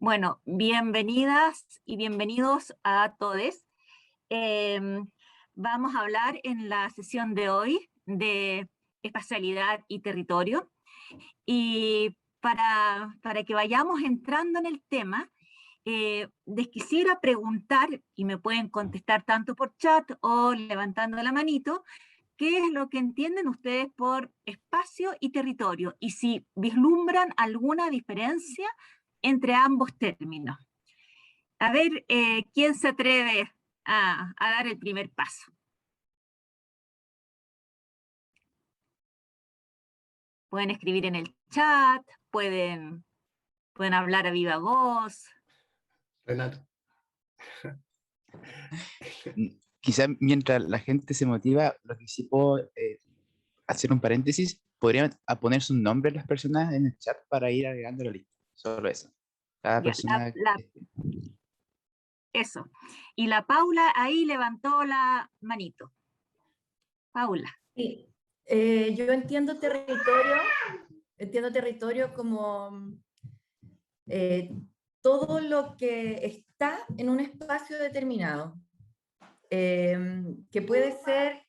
Bueno, bienvenidas y bienvenidos a todos. Vamos a hablar en la sesión de hoy de espacialidad y territorio. Y para que vayamos entrando en el tema, les quisiera preguntar, y me pueden contestar tanto por chat o levantando la manito, ¿qué es lo que entienden ustedes por espacio y territorio? Y si vislumbran alguna diferencia entre ambos términos. A ver, ¿quién se atreve a dar el primer paso? Pueden escribir en el chat, pueden hablar a viva voz. Renato. Quizá mientras la gente se motiva, lo que sí puedo hacer un paréntesis, podrían poner su nombre las personas en el chat para ir agregando la lista. Solo eso. Cada Ya, persona... eso. Y la Paula ahí levantó la manito. Paula. Sí. Yo entiendo territorio como todo lo que está en un espacio determinado, que puede ser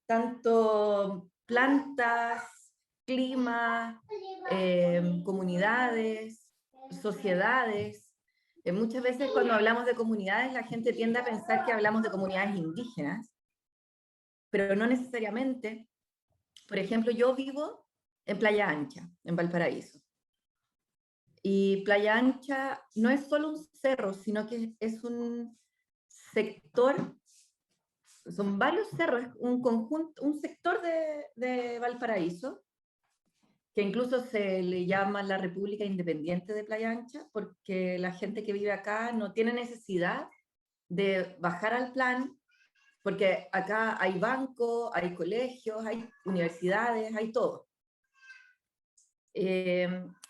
tanto plantas, clima, comunidades, sociedades. Muchas veces cuando hablamos de comunidades la gente tiende a pensar que hablamos de comunidades indígenas, pero no necesariamente. Por ejemplo, yo vivo en Playa Ancha, en Valparaíso. Y Playa Ancha no es solo un cerro, sino que es un sector, son varios cerros, es un conjunto, un sector de Valparaíso, que incluso se le llama la República Independiente de Playa Ancha, porque la gente que vive acá no tiene necesidad de bajar al plan, porque acá hay bancos, hay colegios, hay universidades, hay todo. Y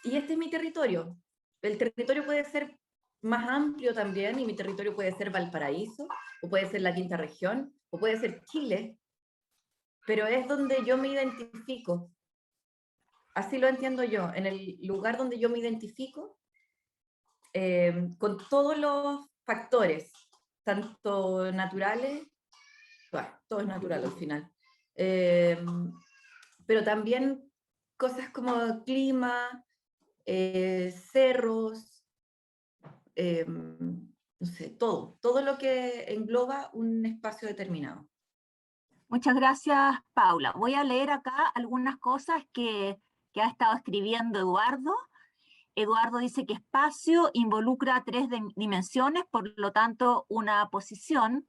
este es mi territorio. El territorio puede ser más amplio también, y mi territorio puede ser Valparaíso, o puede ser la Quinta Región, o puede ser Chile, pero es donde yo me identifico. Así lo entiendo yo, en el lugar donde yo me identifico, con todos los factores, tanto naturales, bueno, todo es natural al final, pero también cosas como clima, cerros, no sé, todo lo que engloba un espacio determinado. Muchas gracias, Paula. Voy a leer acá algunas cosas que ha estado escribiendo Eduardo. Eduardo dice que espacio involucra 3 dimensiones, por lo tanto una posición,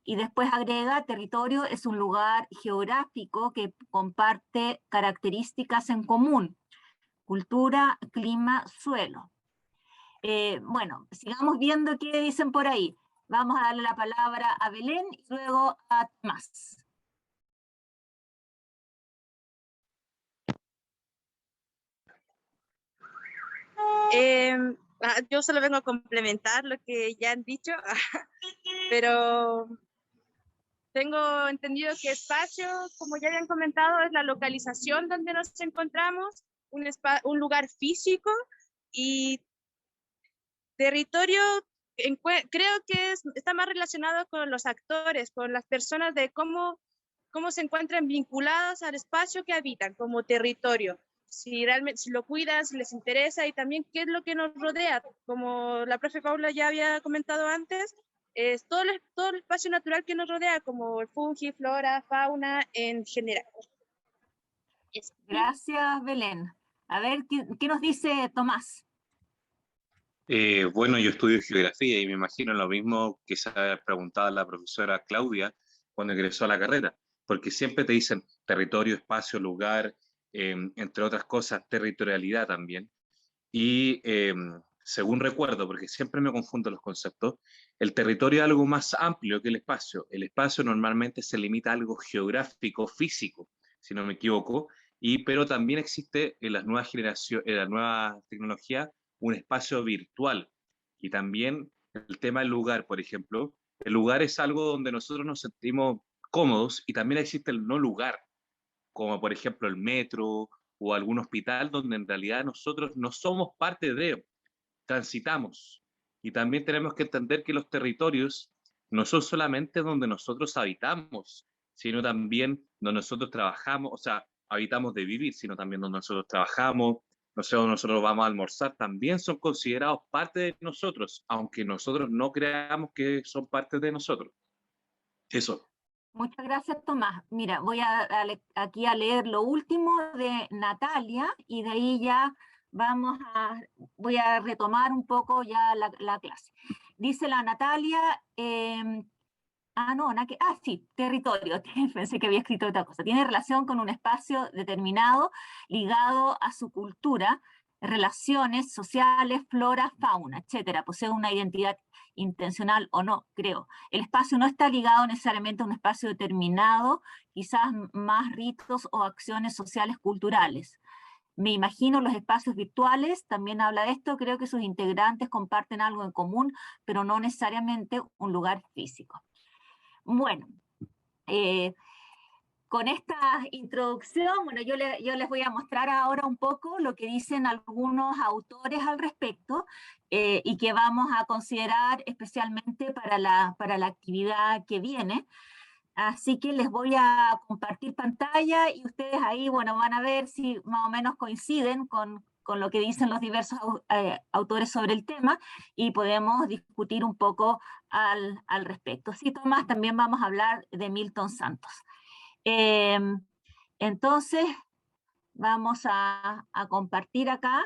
y después agrega territorio es un lugar geográfico que comparte características en común, cultura, clima, suelo. Bueno, sigamos viendo qué dicen por ahí. Vamos a darle la palabra a Belén y luego a Tomás. Yo solo vengo a complementar lo que ya han dicho, pero tengo entendido que espacio, como ya habían comentado, es la localización donde nos encontramos, un lugar físico, y territorio creo que está más relacionado con los actores, con las personas, de cómo se encuentran vinculadas al espacio que habitan como territorio. Si realmente si lo cuidan, si les interesa, y también qué es lo que nos rodea, como la profe Paula ya había comentado antes, es todo el espacio natural que nos rodea, como el fungi, flora, fauna en general. Gracias, Belén. A ver, ¿qué nos dice Tomás? Bueno, yo estudio geografía y me imagino lo mismo que se ha preguntado la profesora Claudia cuando ingresó a la carrera, porque siempre te dicen territorio, espacio, lugar, entre otras cosas, territorialidad también. Y según recuerdo, porque siempre me confundo los conceptos, el territorio es algo más amplio que el espacio. El espacio normalmente se limita a algo geográfico, físico, si no me equivoco, pero también existe en las nuevas generaciones, en la nueva tecnología, un espacio virtual. Y también el tema del lugar, por ejemplo, el lugar es algo donde nosotros nos sentimos cómodos, y también existe el no lugar, como por ejemplo el metro o algún hospital, donde en realidad nosotros no somos parte de. transitamos. Y también tenemos que entender que los territorios no son solamente donde nosotros habitamos, sino también donde nosotros trabajamos, o sea, habitamos de vivir, sino también donde nosotros trabajamos, no sé, donde nosotros vamos a almorzar, también son considerados parte de nosotros, aunque nosotros no creamos que son parte de nosotros. Eso. Muchas gracias, Tomás. Mira, voy aquí a leer lo último de Natalia y de ahí ya voy a retomar un poco ya la clase. Dice la Natalia, sí, territorio, pensé que había escrito otra cosa. Tiene relación con un espacio determinado ligado a su cultura, relaciones sociales, flora, fauna, etcétera. Posee una identidad intencional o no, creo. El espacio no está ligado necesariamente a un espacio determinado, quizás más ritos o acciones sociales culturales. Me imagino los espacios virtuales, también habla de esto, creo que sus integrantes comparten algo en común, pero no necesariamente un lugar físico. Bueno, con esta introducción, bueno, yo les voy a mostrar ahora un poco lo que dicen algunos autores al respecto y que vamos a considerar especialmente para la actividad que viene. Así que les voy a compartir pantalla y ustedes ahí, bueno, van a ver si más o menos coinciden con lo que dicen los diversos autores sobre el tema y podemos discutir un poco al respecto. Sí, Tomás, también vamos a hablar de Milton Santos. Entonces, vamos a compartir acá.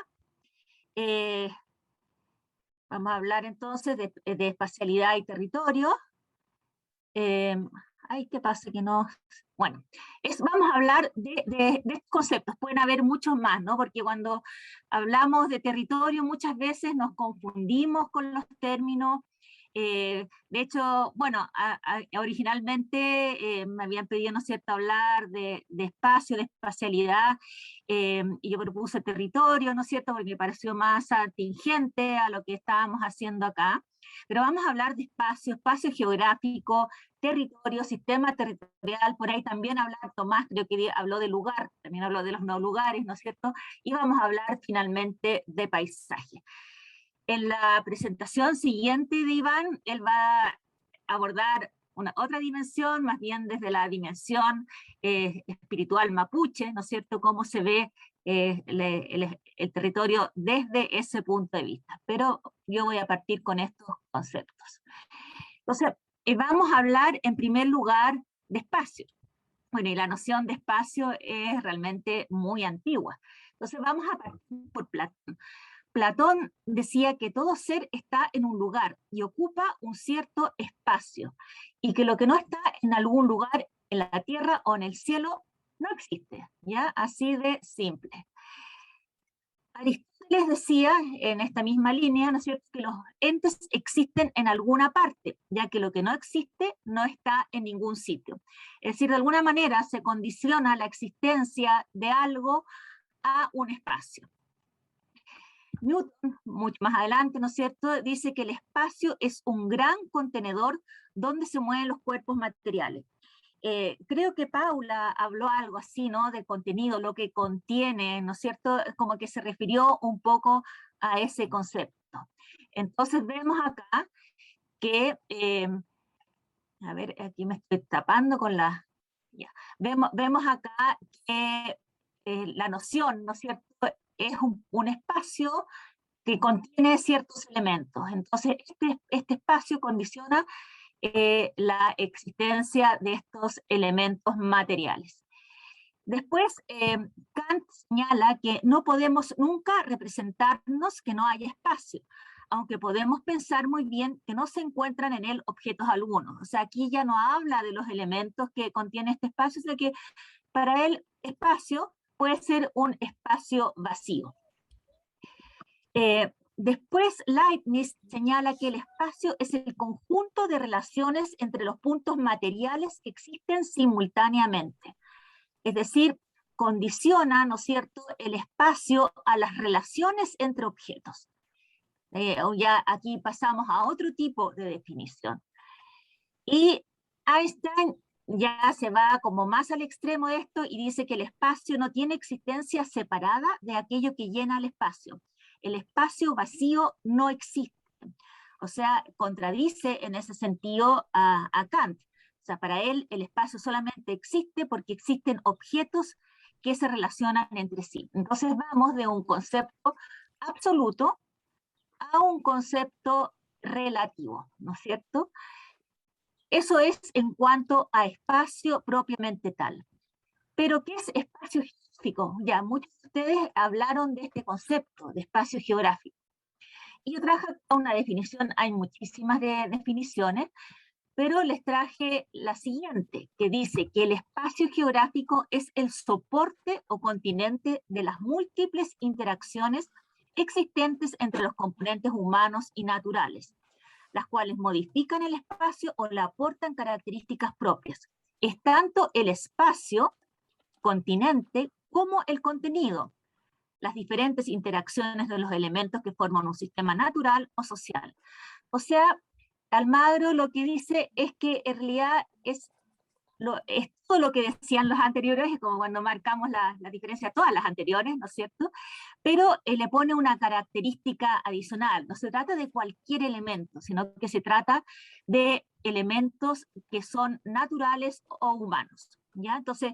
Vamos a hablar entonces de espacialidad y territorio. Ay, ¿qué pasa? Que no... Bueno, vamos a hablar de conceptos, pueden haber muchos más, ¿no? Porque cuando hablamos de territorio muchas veces nos confundimos con los términos. De hecho, bueno, originalmente me habían pedido, ¿no es cierto?, hablar de espacio, de espacialidad, y yo propuse territorio, ¿no es cierto?, porque me pareció más atingente a lo que estábamos haciendo acá. Pero vamos a hablar de espacio geográfico, territorio, sistema territorial, por ahí también hablar, Tomás creo que habló de lugar, también habló de los no lugares, ¿no es cierto? Y vamos a hablar finalmente de paisaje. En la presentación siguiente de Iván, él va a abordar otra dimensión, más bien desde la dimensión espiritual mapuche, ¿no es cierto? Cómo se ve el territorio desde ese punto de vista. Pero yo voy a partir con estos conceptos. Entonces, vamos a hablar en primer lugar de espacio. Bueno, y la noción de espacio es realmente muy antigua. Entonces vamos a partir por Platón. Platón decía que todo ser está en un lugar y ocupa un cierto espacio, y que lo que no está en algún lugar en la tierra o en el cielo no existe, ¿ya? Así de simple. Aristóteles decía en esta misma línea, ¿no es cierto?, que los entes existen en alguna parte, ya que lo que no existe no está en ningún sitio. Es decir, de alguna manera se condiciona la existencia de algo a un espacio. Newton, mucho más adelante, ¿no es cierto?, dice que el espacio es un gran contenedor donde se mueven los cuerpos materiales. Creo que Paula habló algo así, ¿no?, de contenido, lo que contiene, ¿no es cierto?, como que se refirió un poco a ese concepto. Entonces vemos acá que, a ver, aquí me estoy tapando con la... Ya. Vemos acá que la noción, ¿no es cierto?, es un espacio que contiene ciertos elementos. Entonces, este espacio condiciona la existencia de estos elementos materiales. Después, Kant señala que no podemos nunca representarnos que no haya espacio, aunque podemos pensar muy bien que no se encuentran en él objetos algunos. O sea, aquí ya no habla de los elementos que contiene este espacio, sino que para él espacio puede ser un espacio vacío. Después Leibniz señala que el espacio es el conjunto de relaciones entre los puntos materiales que existen simultáneamente. Es decir, condiciona, ¿no es cierto?, el espacio a las relaciones entre objetos. Ya aquí pasamos a otro tipo de definición. Y Einstein ya se va como más al extremo de esto y dice que el espacio no tiene existencia separada de aquello que llena el espacio. el espacio vacío no existe. O sea, contradice en ese sentido a Kant. O sea, para él el espacio solamente existe porque existen objetos que se relacionan entre sí. Entonces vamos de un concepto absoluto a un concepto relativo, ¿no es cierto? Eso es en cuanto a espacio propiamente tal. Pero, ¿qué es espacio geográfico? Ya, muchos de ustedes hablaron de este concepto de espacio geográfico. Y yo traje una definición, hay muchísimas definiciones, pero les traje la siguiente, que dice que el espacio geográfico es el soporte o continente de las múltiples interacciones existentes entre los componentes humanos y naturales, las cuales modifican el espacio o le aportan características propias. Es tanto el espacio, continente, como el contenido, las diferentes interacciones de los elementos que forman un sistema natural o social. O sea, Almagro lo que dice es que en realidad es todo lo que decían los anteriores, es como cuando marcamos la diferencia a todas las anteriores, ¿no es cierto? Pero le pone una característica adicional. No se trata de cualquier elemento, sino que se trata de elementos que son naturales o humanos, ¿ya? Entonces,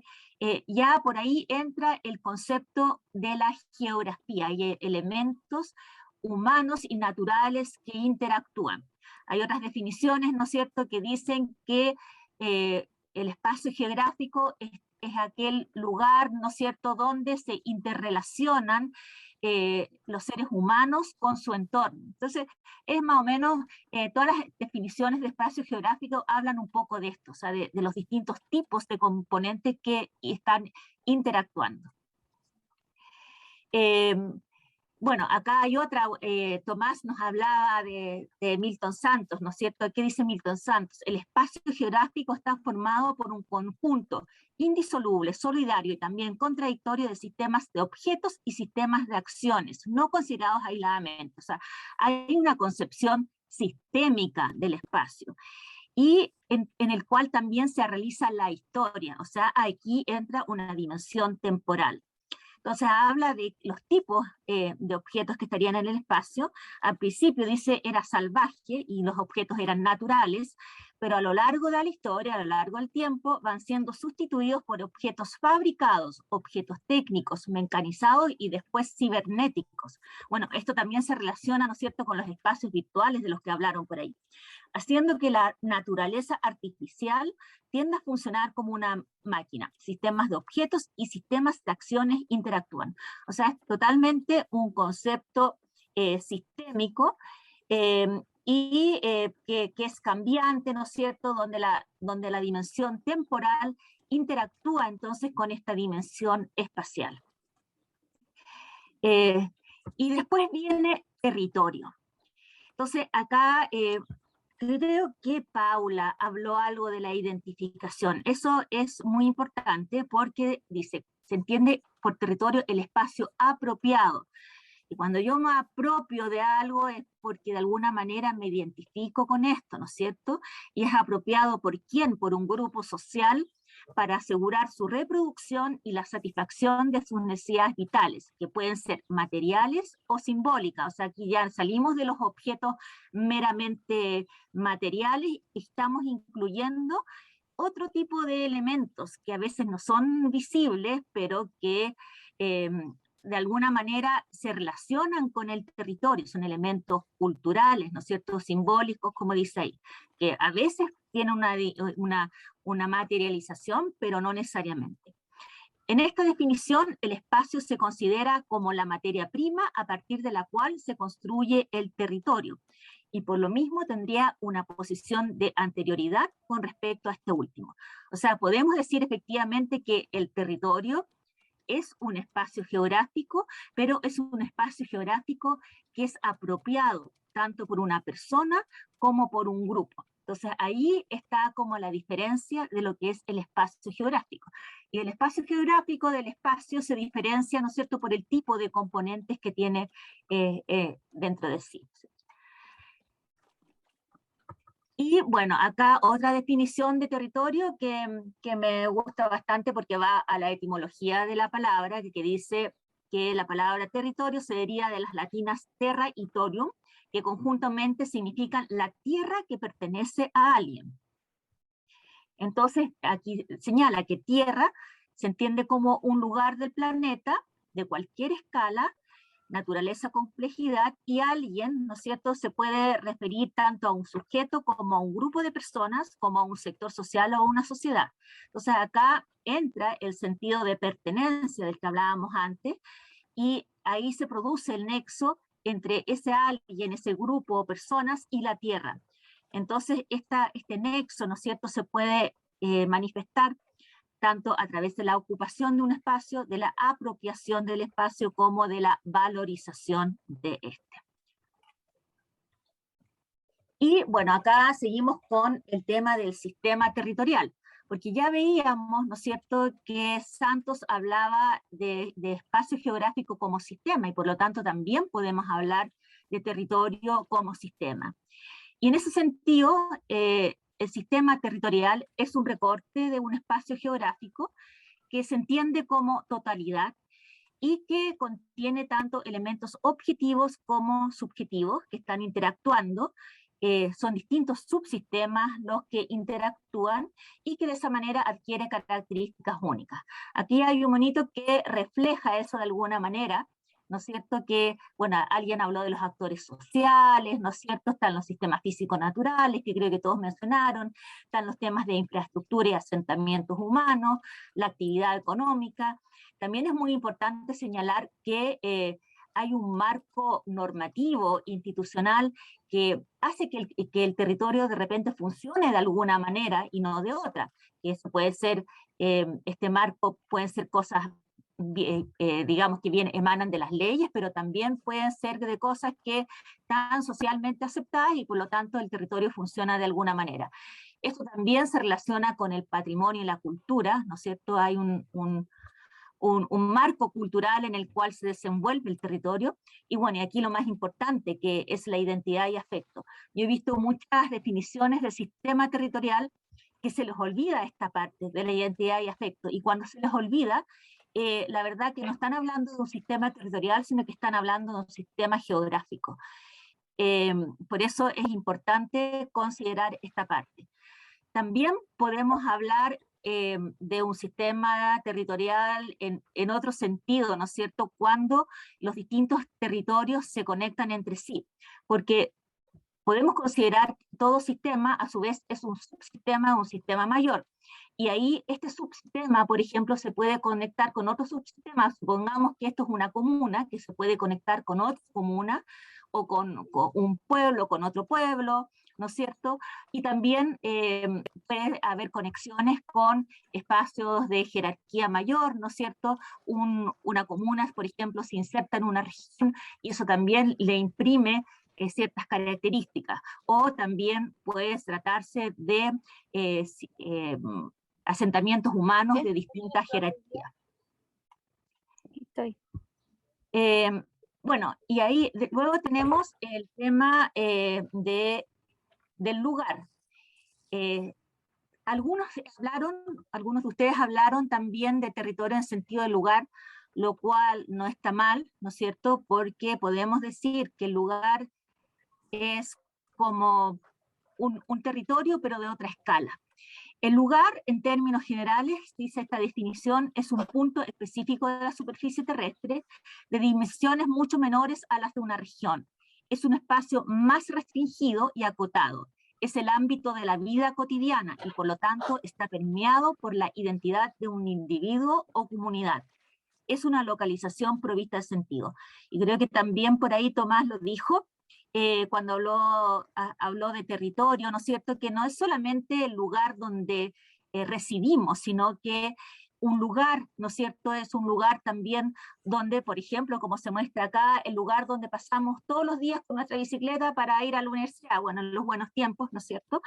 ya por ahí entra el concepto de la geografía, hay elementos humanos y naturales que interactúan. Hay otras definiciones, ¿no es cierto?, que dicen que el espacio geográfico es aquel lugar, ¿no es cierto?, donde se interrelacionan los seres humanos con su entorno. Entonces, es más o menos, todas las definiciones de espacio geográfico hablan un poco de esto, o sea, de los distintos tipos de componentes que están interactuando. Bueno, acá hay otra, Tomás nos hablaba de Milton Santos, ¿no es cierto? ¿Qué dice Milton Santos? El espacio geográfico está formado por un conjunto indisoluble, solidario y también contradictorio de sistemas de objetos y sistemas de acciones, no considerados aisladamente. O sea, hay una concepción sistémica del espacio y en el cual también se realiza la historia. O sea, aquí entra una dimensión temporal. Entonces habla de los tipos de objetos que estarían en el espacio. Al principio dice era salvaje y los objetos eran naturales, pero a lo largo de la historia, a lo largo del tiempo, van siendo sustituidos por objetos fabricados, objetos técnicos, mecanizados y después cibernéticos. Bueno, esto también se relaciona, ¿no es cierto?, con los espacios virtuales de los que hablaron por ahí, haciendo que la naturaleza artificial tiende a funcionar como una máquina. Sistemas de objetos y sistemas de acciones interactúan. O sea, es totalmente un concepto sistémico que es cambiante, ¿no es cierto?, donde la dimensión temporal interactúa entonces con esta dimensión espacial. Y después viene territorio. Entonces, acá creo que Paula habló algo de la identificación. Eso es muy importante porque dice, se entiende por territorio el espacio apropiado. Y cuando yo me apropio de algo es porque de alguna manera me identifico con esto, ¿no es cierto? Y es apropiado por quién, por un grupo social, para asegurar su reproducción y la satisfacción de sus necesidades vitales, que pueden ser materiales o simbólicas. O sea, aquí ya salimos de los objetos meramente materiales y estamos incluyendo otro tipo de elementos que a veces no son visibles, pero que de alguna manera se relacionan con el territorio, son elementos culturales, ¿no es cierto?, simbólicos, como dice ahí, que a veces tienen una materialización, pero no necesariamente. En esta definición, el espacio se considera como la materia prima a partir de la cual se construye el territorio, y por lo mismo tendría una posición de anterioridad con respecto a este último. O sea, podemos decir efectivamente que el territorio es un espacio geográfico, pero es un espacio geográfico que es apropiado tanto por una persona como por un grupo. Entonces ahí está como la diferencia de lo que es el espacio geográfico. Y el espacio geográfico del espacio se diferencia, ¿no es cierto?, por el tipo de componentes que tiene dentro de sí. Y bueno, acá otra definición de territorio que me gusta bastante porque va a la etimología de la palabra, que dice que la palabra territorio se deriva de las latinas terra y torium, que conjuntamente significan la tierra que pertenece a alguien. Entonces, aquí señala que tierra se entiende como un lugar del planeta de cualquier escala, naturaleza, complejidad, y alguien, ¿no es cierto?, se puede referir tanto a un sujeto como a un grupo de personas, como a un sector social o a una sociedad. Entonces acá entra el sentido de pertenencia del que hablábamos antes, y ahí se produce el nexo entre ese alguien, ese grupo o personas y la tierra. Entonces este nexo, ¿no es cierto?, se puede manifestar tanto a través de la ocupación de un espacio, de la apropiación del espacio, como de la valorización de este. Y bueno, acá seguimos con el tema del sistema territorial, porque ya veíamos, ¿no es cierto?, que Santos hablaba de espacio geográfico como sistema, y por lo tanto también podemos hablar de territorio como sistema. Y en ese sentido, el sistema territorial es un recorte de un espacio geográfico que se entiende como totalidad y que contiene tanto elementos objetivos como subjetivos que están interactuando. Son distintos subsistemas los que interactúan y que de esa manera adquiere características únicas. Aquí hay un monito que refleja eso de alguna manera, ¿no es cierto? Que, bueno, alguien habló de los actores sociales, ¿no es cierto? Están los sistemas físico-naturales, que creo que todos mencionaron, están los temas de infraestructura y asentamientos humanos, la actividad económica. También es muy importante señalar que hay un marco normativo, institucional, que hace que el territorio de repente funcione de alguna manera y no de otra. Y eso puede ser, este marco pueden ser cosas digamos que bien emanan de las leyes, pero también pueden ser de cosas que están socialmente aceptadas y por lo tanto el territorio funciona de alguna manera. Esto también se relaciona con el patrimonio y la cultura, ¿no es cierto? Hay un marco cultural en el cual se desenvuelve el territorio, y bueno, y aquí lo más importante, que es la identidad y afecto. Yo he visto muchas definiciones del sistema territorial que se les olvida esta parte de la identidad y afecto, y cuando se les olvida, la verdad que no están hablando de un sistema territorial, sino que están hablando de un sistema geográfico. Por eso es importante considerar esta parte. También podemos hablar de un sistema territorial en otro sentido, ¿no es cierto?, cuando los distintos territorios se conectan entre sí, porque podemos considerar que todo sistema a su vez es un subsistema, un sistema mayor, y ahí este subsistema, por ejemplo, se puede conectar con otros subsistemas. Supongamos que esto es una comuna, que se puede conectar con otra comuna, o con un pueblo, con otro pueblo, ¿no es cierto? Y también puede haber conexiones con espacios de jerarquía mayor, ¿no es cierto? Una comuna, por ejemplo, se inserta en una región y eso también le imprime ciertas características. O también puede tratarse de asentamientos humanos de distintas jerarquías. Bueno, y ahí luego tenemos el tema del lugar. Algunos de ustedes hablaron también de territorio en sentido de lugar, lo cual no está mal, ¿no es cierto? Porque podemos decir que el lugar es como un territorio, pero de otra escala. El lugar, en términos generales, dice esta definición, es un punto específico de la superficie terrestre de dimensiones mucho menores a las de una región. Es un espacio más restringido y acotado. Es el ámbito de la vida cotidiana y por lo tanto está permeado por la identidad de un individuo o comunidad. Es una localización provista de sentido. Y creo que también por ahí Tomás lo dijo, cuando habló de territorio, ¿no es cierto?, que no es solamente el lugar donde residimos, sino que un lugar, ¿no es cierto?, es un lugar también donde, por ejemplo, como se muestra acá, el lugar donde pasamos todos los días con nuestra bicicleta para ir a la universidad, bueno, en los buenos tiempos, ¿no es cierto?,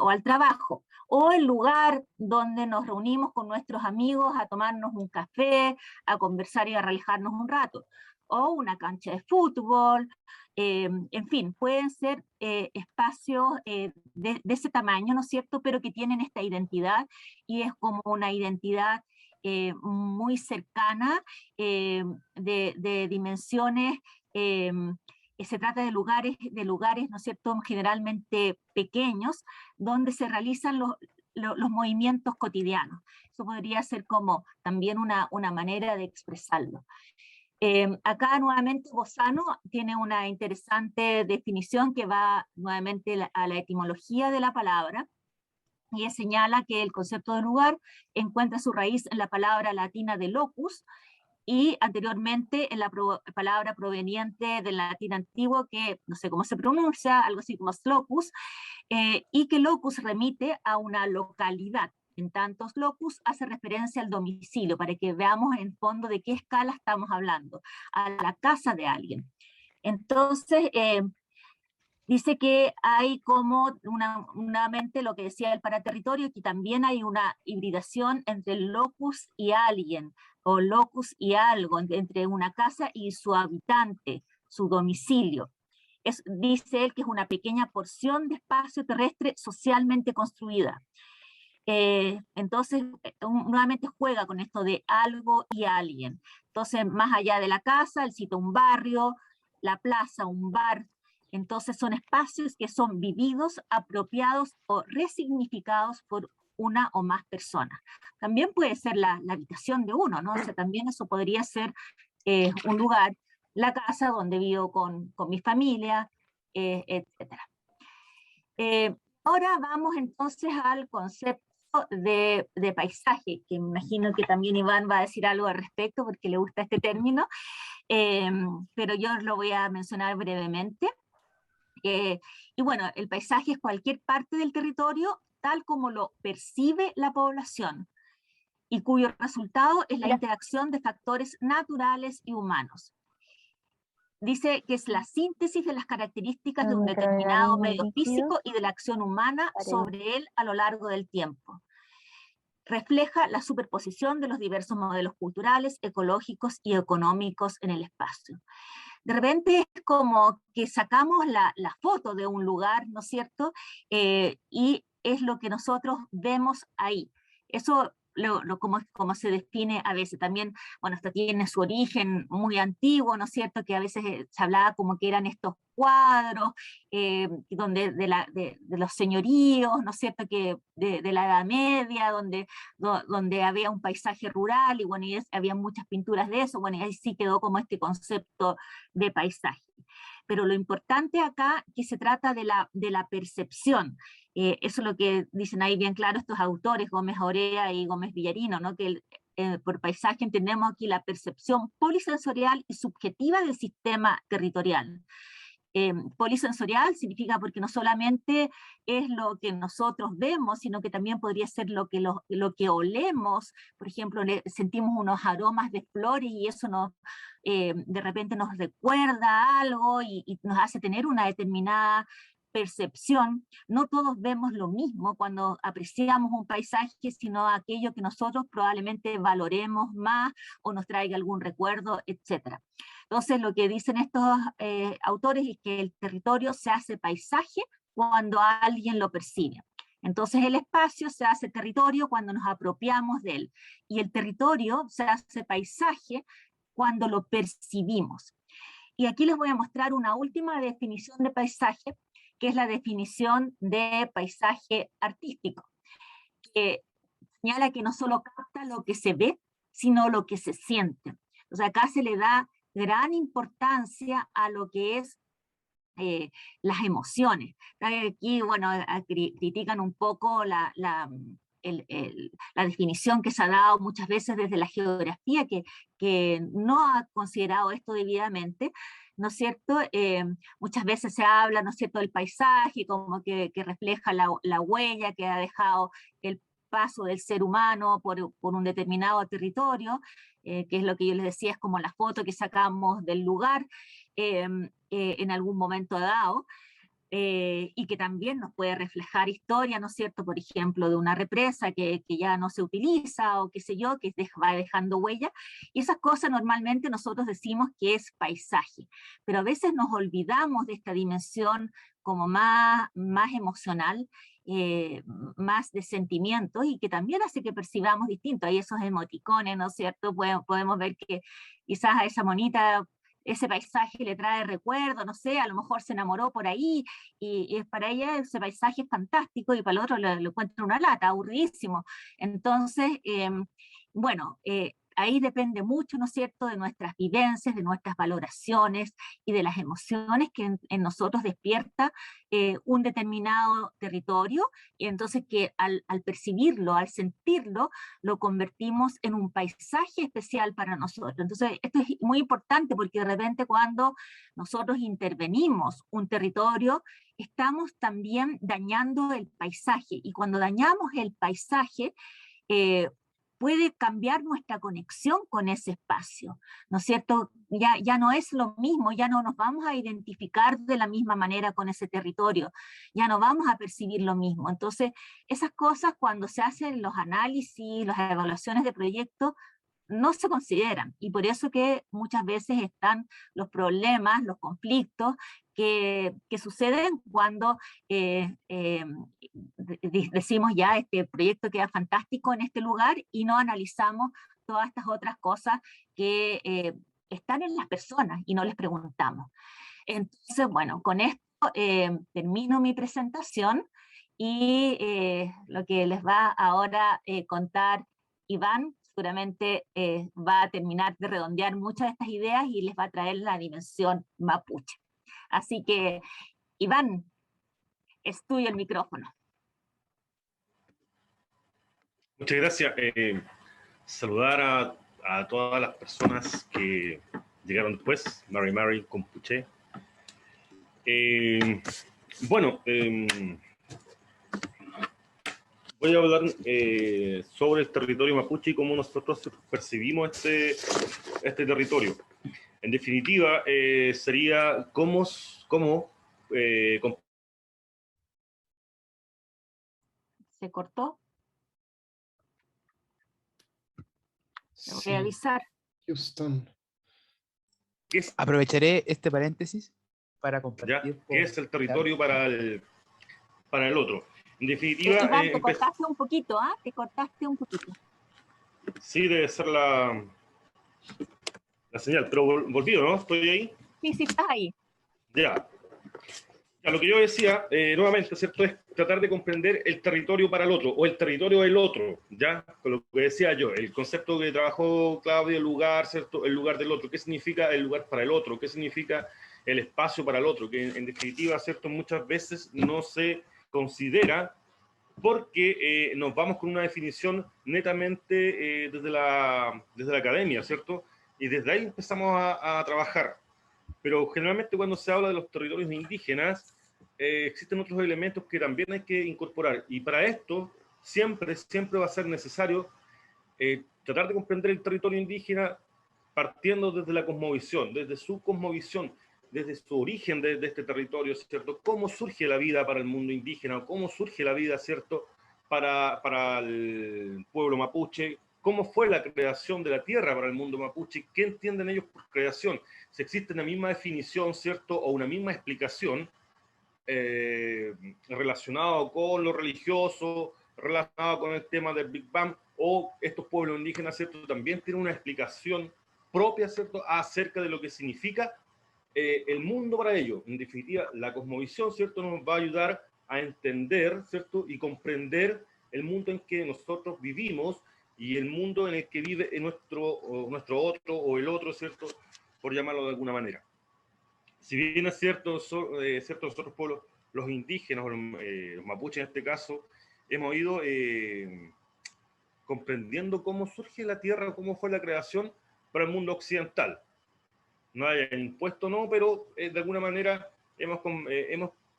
o al trabajo, o el lugar donde nos reunimos con nuestros amigos a tomarnos un café, a conversar y a relajarnos un rato, o una cancha de fútbol, en fin, pueden ser espacios de ese tamaño, ¿no es cierto?, pero que tienen esta identidad, y es como una identidad muy cercana, de dimensiones, se trata de lugares, ¿no es cierto?, generalmente pequeños, donde se realizan los movimientos cotidianos. Eso podría ser como también una manera de expresarlo. Acá nuevamente Bossano tiene una interesante definición que va nuevamente a la etimología de la palabra, y él señala que el concepto de lugar encuentra su raíz en la palabra latina de locus, y anteriormente en la palabra proveniente del latín antiguo, que no sé cómo se pronuncia, algo así como locus, y que locus remite a una localidad. En tantos locus hace referencia al domicilio, para que veamos en fondo de qué escala estamos hablando, a la casa de alguien. Entonces, dice que hay como nuevamente lo que decía el paraterritorio, que también hay una hibridación entre el locus y alguien, o locus y algo, entre una casa y su habitante, su domicilio. Dice él que es una pequeña porción de espacio terrestre socialmente construida. Entonces, nuevamente juega con esto de algo y alguien. Entonces, más allá de la casa, él cita un barrio, la plaza, un bar. Entonces, son espacios que son vividos, apropiados o resignificados por una o más personas. También puede ser la habitación de uno, ¿no? O sea, también eso podría ser un lugar, la casa donde vivo con mi familia, etc. Ahora vamos entonces al concepto de paisaje, que me imagino que también Iván va a decir algo al respecto porque le gusta este término, pero yo lo voy a mencionar brevemente. Y bueno, el paisaje es cualquier parte del territorio tal como lo percibe la población, y cuyo resultado es la interacción de factores naturales y humanos. Dice que es la síntesis de las características de un determinado medio físico y de la acción humana sobre él a lo largo del tiempo. Refleja la superposición de los diversos modelos culturales, ecológicos y económicos en el espacio. De repente es como que sacamos la foto de un lugar, ¿no es cierto? Y es lo que nosotros vemos ahí. Eso como se define a veces. También, bueno, esto tiene su origen muy antiguo, ¿no es cierto? Que a veces se hablaba como que eran estos cuadros donde de los señoríos, ¿no es cierto? Que de la Edad Media, donde había un paisaje rural, y bueno, había muchas pinturas de eso, bueno, y ahí sí quedó como este concepto de paisaje. Pero lo importante acá que se trata de la percepción. Eso es lo que dicen ahí bien claro estos autores, Gómez Orea y Gómez Villarino, ¿no? Que por paisaje entendemos aquí la percepción polisensorial y subjetiva del sistema territorial. Polisensorial significa porque no solamente es lo que nosotros vemos, sino que también podría ser lo que olemos. Por ejemplo, sentimos unos aromas de flores y eso de repente nos recuerda algo y nos hace tener una determinada percepción. No todos vemos lo mismo cuando apreciamos un paisaje, sino aquello que nosotros probablemente valoremos más o nos traiga algún recuerdo, etc. Entonces, lo que dicen estos autores es que el territorio se hace paisaje cuando alguien lo percibe. Entonces, el espacio se hace territorio cuando nos apropiamos de él, y el territorio se hace paisaje cuando lo percibimos. Y aquí les voy a mostrar una última definición de paisaje, que es la definición de paisaje artístico, que señala que no solo capta lo que se ve, sino lo que se siente. O sea, acá se le da gran importancia a lo que es las emociones. Aquí, bueno, critican un poco la definición que se ha dado muchas veces desde la geografía, que no ha considerado esto debidamente, ¿no es cierto? Muchas veces se habla, ¿no es cierto?, del paisaje como que refleja la huella que ha dejado el paso del ser humano por un determinado territorio, que es lo que yo les decía, es como la foto que sacamos del lugar en algún momento dado, y que también nos puede reflejar historia, ¿no es cierto?, por ejemplo, de una represa que ya no se utiliza, o qué sé yo, que va dejando huella, y esas cosas normalmente nosotros decimos que es paisaje, pero a veces nos olvidamos de esta dimensión como más emocional, más de sentimientos y que también hace que percibamos distinto. Hay esos emoticones, ¿no es cierto? Podemos ver que quizás a esa monita ese paisaje le trae recuerdo, no sé, a lo mejor se enamoró por ahí y para ella ese paisaje es fantástico y para el otro le encuentra una lata, aburridísimo. Entonces, bueno, ahí depende mucho, ¿no es cierto?, de nuestras vivencias, de nuestras valoraciones y de las emociones que en nosotros despierta un determinado territorio, y entonces que al percibirlo, al sentirlo, lo convertimos en un paisaje especial para nosotros. Entonces, esto es muy importante porque de repente cuando nosotros intervenimos un territorio, estamos también dañando el paisaje, y cuando dañamos el paisaje, puede cambiar nuestra conexión con ese espacio, ¿no es cierto? Ya no es lo mismo, ya no nos vamos a identificar de la misma manera con ese territorio, ya no vamos a percibir lo mismo. Entonces, esas cosas cuando se hacen los análisis, las evaluaciones de proyectos, no se consideran, y por eso que muchas veces están los problemas, los conflictos que suceden cuando decimos ya este proyecto queda fantástico en este lugar y no analizamos todas estas otras cosas que están en las personas y no les preguntamos. Entonces, bueno, con esto termino mi presentación y lo que les va ahora contar Iván seguramente va a terminar de redondear muchas de estas ideas y les va a traer la dimensión mapuche. Así que, Iván, es tuyo el micrófono. Muchas gracias. Saludar a todas las personas que llegaron después, Mari Compuche. Bueno, voy a hablar sobre el territorio mapuche y cómo nosotros percibimos este territorio. En definitiva, sería cómo ¿Se cortó? Sí, Te voy a avisar. Houston. Aprovecharé este paréntesis para ¿ya? compartir. ¿Qué es el territorio para el otro? En definitiva, Iván, te cortaste un poquito, ¿ah? Te cortaste un poquito. Sí, debe ser la señal, pero volví, ¿no? ¿Estoy ahí? Sí, sí, estás ahí. Ya. Ya, lo que yo decía, nuevamente, ¿cierto? Es tratar de comprender el territorio para el otro, o el territorio del otro, ¿ya? Con lo que decía yo, el concepto que trabajó Claudia, el lugar, ¿cierto? El lugar del otro. ¿Qué significa el lugar para el otro? ¿Qué significa el espacio para el otro? Que en definitiva, ¿cierto? Muchas veces no se considera porque nos vamos con una definición netamente desde la academia, ¿cierto? Y desde ahí empezamos a trabajar. Pero generalmente cuando se habla de los territorios indígenas, existen otros elementos que también hay que incorporar. Y para esto siempre va a ser necesario tratar de comprender el territorio indígena partiendo desde la cosmovisión, desde su cosmovisión, desde su origen de este territorio, ¿cierto? ¿Cómo surge la vida para el mundo indígena? ¿Cómo surge la vida, ¿cierto?, para el pueblo mapuche? ¿Cómo fue la creación de la tierra para el mundo mapuche? ¿Qué entienden ellos por creación? Si existe una misma definición, ¿cierto?, o una misma explicación relacionado con lo religioso, relacionado con el tema del Big Bang, o estos pueblos indígenas, ¿cierto?, también tienen una explicación propia, ¿cierto?, acerca de lo que significa el mundo para ellos. En definitiva, la cosmovisión, ¿cierto?, nos va a ayudar a entender, ¿cierto?, y comprender el mundo en que nosotros vivimos y el mundo en el que vive nuestro otro o el otro, ¿cierto?, por llamarlo de alguna manera. Si bien es cierto, nosotros pueblos, los indígenas, o los mapuches en este caso, hemos ido comprendiendo cómo surge la tierra, cómo fue la creación para el mundo occidental. No hay impuesto, no, pero de alguna manera hemos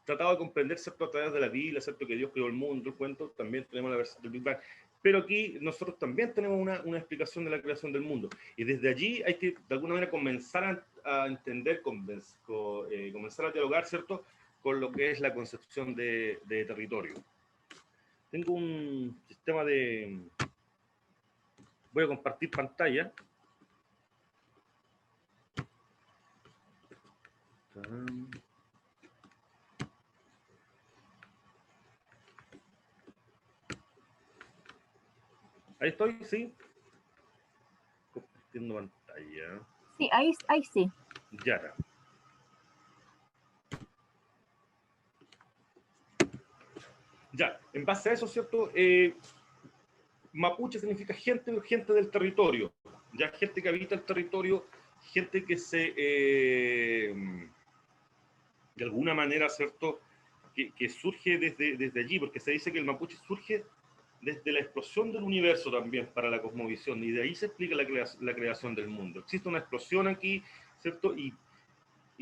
tratado de comprender, ¿cierto?, a través de la Biblia, ¿cierto?, que Dios creó el mundo, el cuento, también tenemos la versión del Big Bang. Pero aquí nosotros también tenemos una explicación de la creación del mundo. Y desde allí hay que, de alguna manera, comenzar a entender, comenzar a dialogar, ¿cierto?, con lo que es la concepción de territorio. Tengo un sistema de... Voy a compartir pantalla. Ahí estoy, sí. Compartiendo pantalla. Sí, ahí sí. Ya. Ya, en base a eso, ¿cierto? Mapuche significa gente del territorio, ya gente que habita el territorio, gente que se, de alguna manera, ¿cierto? Que surge desde allí, porque se dice que el mapuche surge desde la explosión del universo también para la cosmovisión, y de ahí se explica la creación del mundo. Existe una explosión aquí, ¿cierto? Y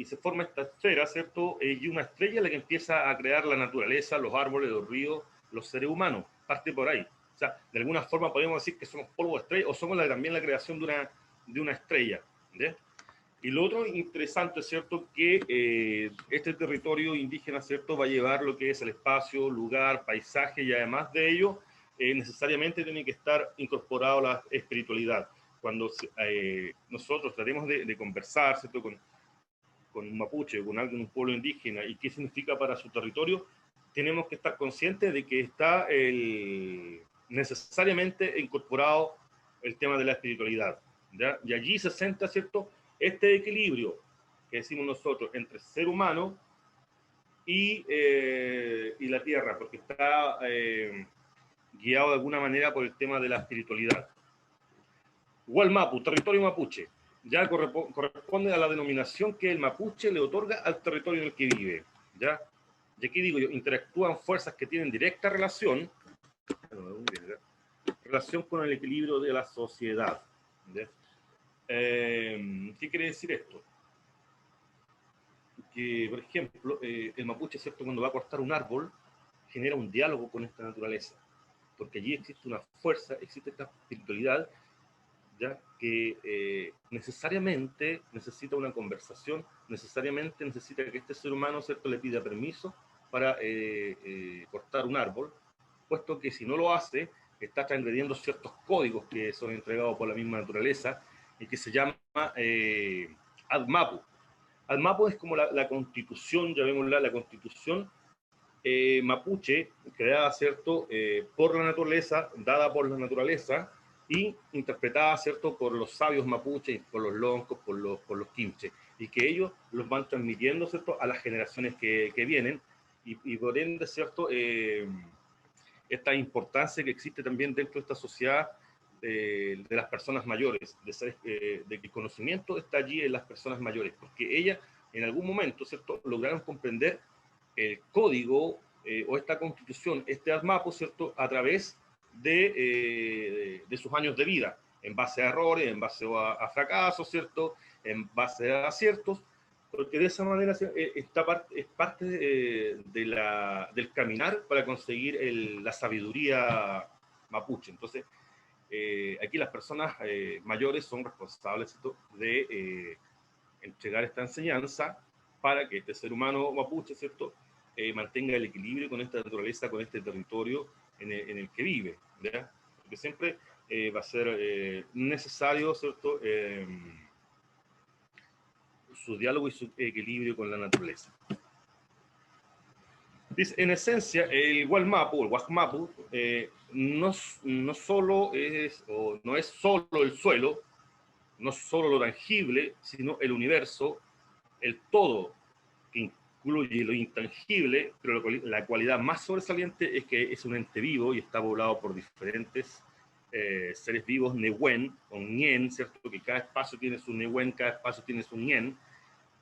se forma esta esfera, ¿cierto? Y una estrella la que empieza a crear la naturaleza, los árboles, los ríos, los seres humanos. Parte por ahí. O sea, de alguna forma podemos decir que somos polvo de estrella o somos también la creación de una estrella. ¿Ya? Y lo otro interesante, ¿cierto? Que este territorio indígena, ¿cierto? Va a llevar lo que es el espacio, lugar, paisaje, y además de ello, necesariamente tiene que estar incorporado la espiritualidad. Cuando nosotros tratemos de conversar, ¿cierto? Con un mapuche, con alguien, un pueblo indígena, y qué significa para su territorio, tenemos que estar conscientes de que está necesariamente incorporado el tema de la espiritualidad, ¿ya? Y allí se centra, ¿cierto?, este equilibrio que decimos nosotros entre ser humano y la tierra, porque está guiado de alguna manera por el tema de la espiritualidad. Gualmapu, territorio mapuche, ya corresponde a la denominación que el mapuche le otorga al territorio en el que vive, ¿ya? Y aquí digo yo, interactúan fuerzas que tienen directa relación con el equilibrio de la sociedad, ¿ya? ¿Qué quiere decir esto? Que, por ejemplo, el mapuche, ¿cierto?, cuando va a cortar un árbol, genera un diálogo con esta naturaleza, porque allí existe una fuerza, existe esta espiritualidad, ya que necesariamente necesita una conversación, necesariamente necesita que este ser humano, ¿cierto?, le pida permiso para cortar un árbol, puesto que si no lo hace, está transgrediendo ciertos códigos que son entregados por la misma naturaleza y que se llama ADMAPU. ADMAPU es como la constitución, llamémosla la constitución mapuche, creada, ¿cierto?, por la naturaleza, dada por la naturaleza, y interpretada, ¿cierto?, por los sabios mapuches, por los loncos, por los quinches, y que ellos los van transmitiendo, ¿cierto?, a las generaciones que vienen, y por ende, ¿cierto?, esta importancia que existe también dentro de esta sociedad de las personas mayores, de que el conocimiento está allí en las personas mayores, porque ellas en algún momento, ¿cierto?, lograron comprender el código o esta constitución, este ADMAPU, ¿cierto?, a través de sus años de vida, en base a errores, en base a fracasos, ¿cierto?, en base a aciertos, porque de esa manera es parte del caminar para conseguir la sabiduría mapuche. Entonces, aquí las personas mayores son responsables, ¿cierto?, de entregar esta enseñanza para que este ser humano mapuche, ¿cierto?, mantenga el equilibrio con esta naturaleza, con este territorio en el que vive, ¿ya? Porque siempre va a ser necesario, ¿cierto?, su diálogo y su equilibrio con la naturaleza. Dice, en esencia, el Gualmapu, el Guajmapu, no solo es, o no es solo el suelo, no solo lo tangible, sino el universo, el todo, que incluye lo intangible, pero la cualidad más sobresaliente es que es un ente vivo y está poblado por diferentes seres vivos, Nehuen o Ñen, ¿cierto? Que cada espacio tiene su Nehuen, cada espacio tiene su Ñen,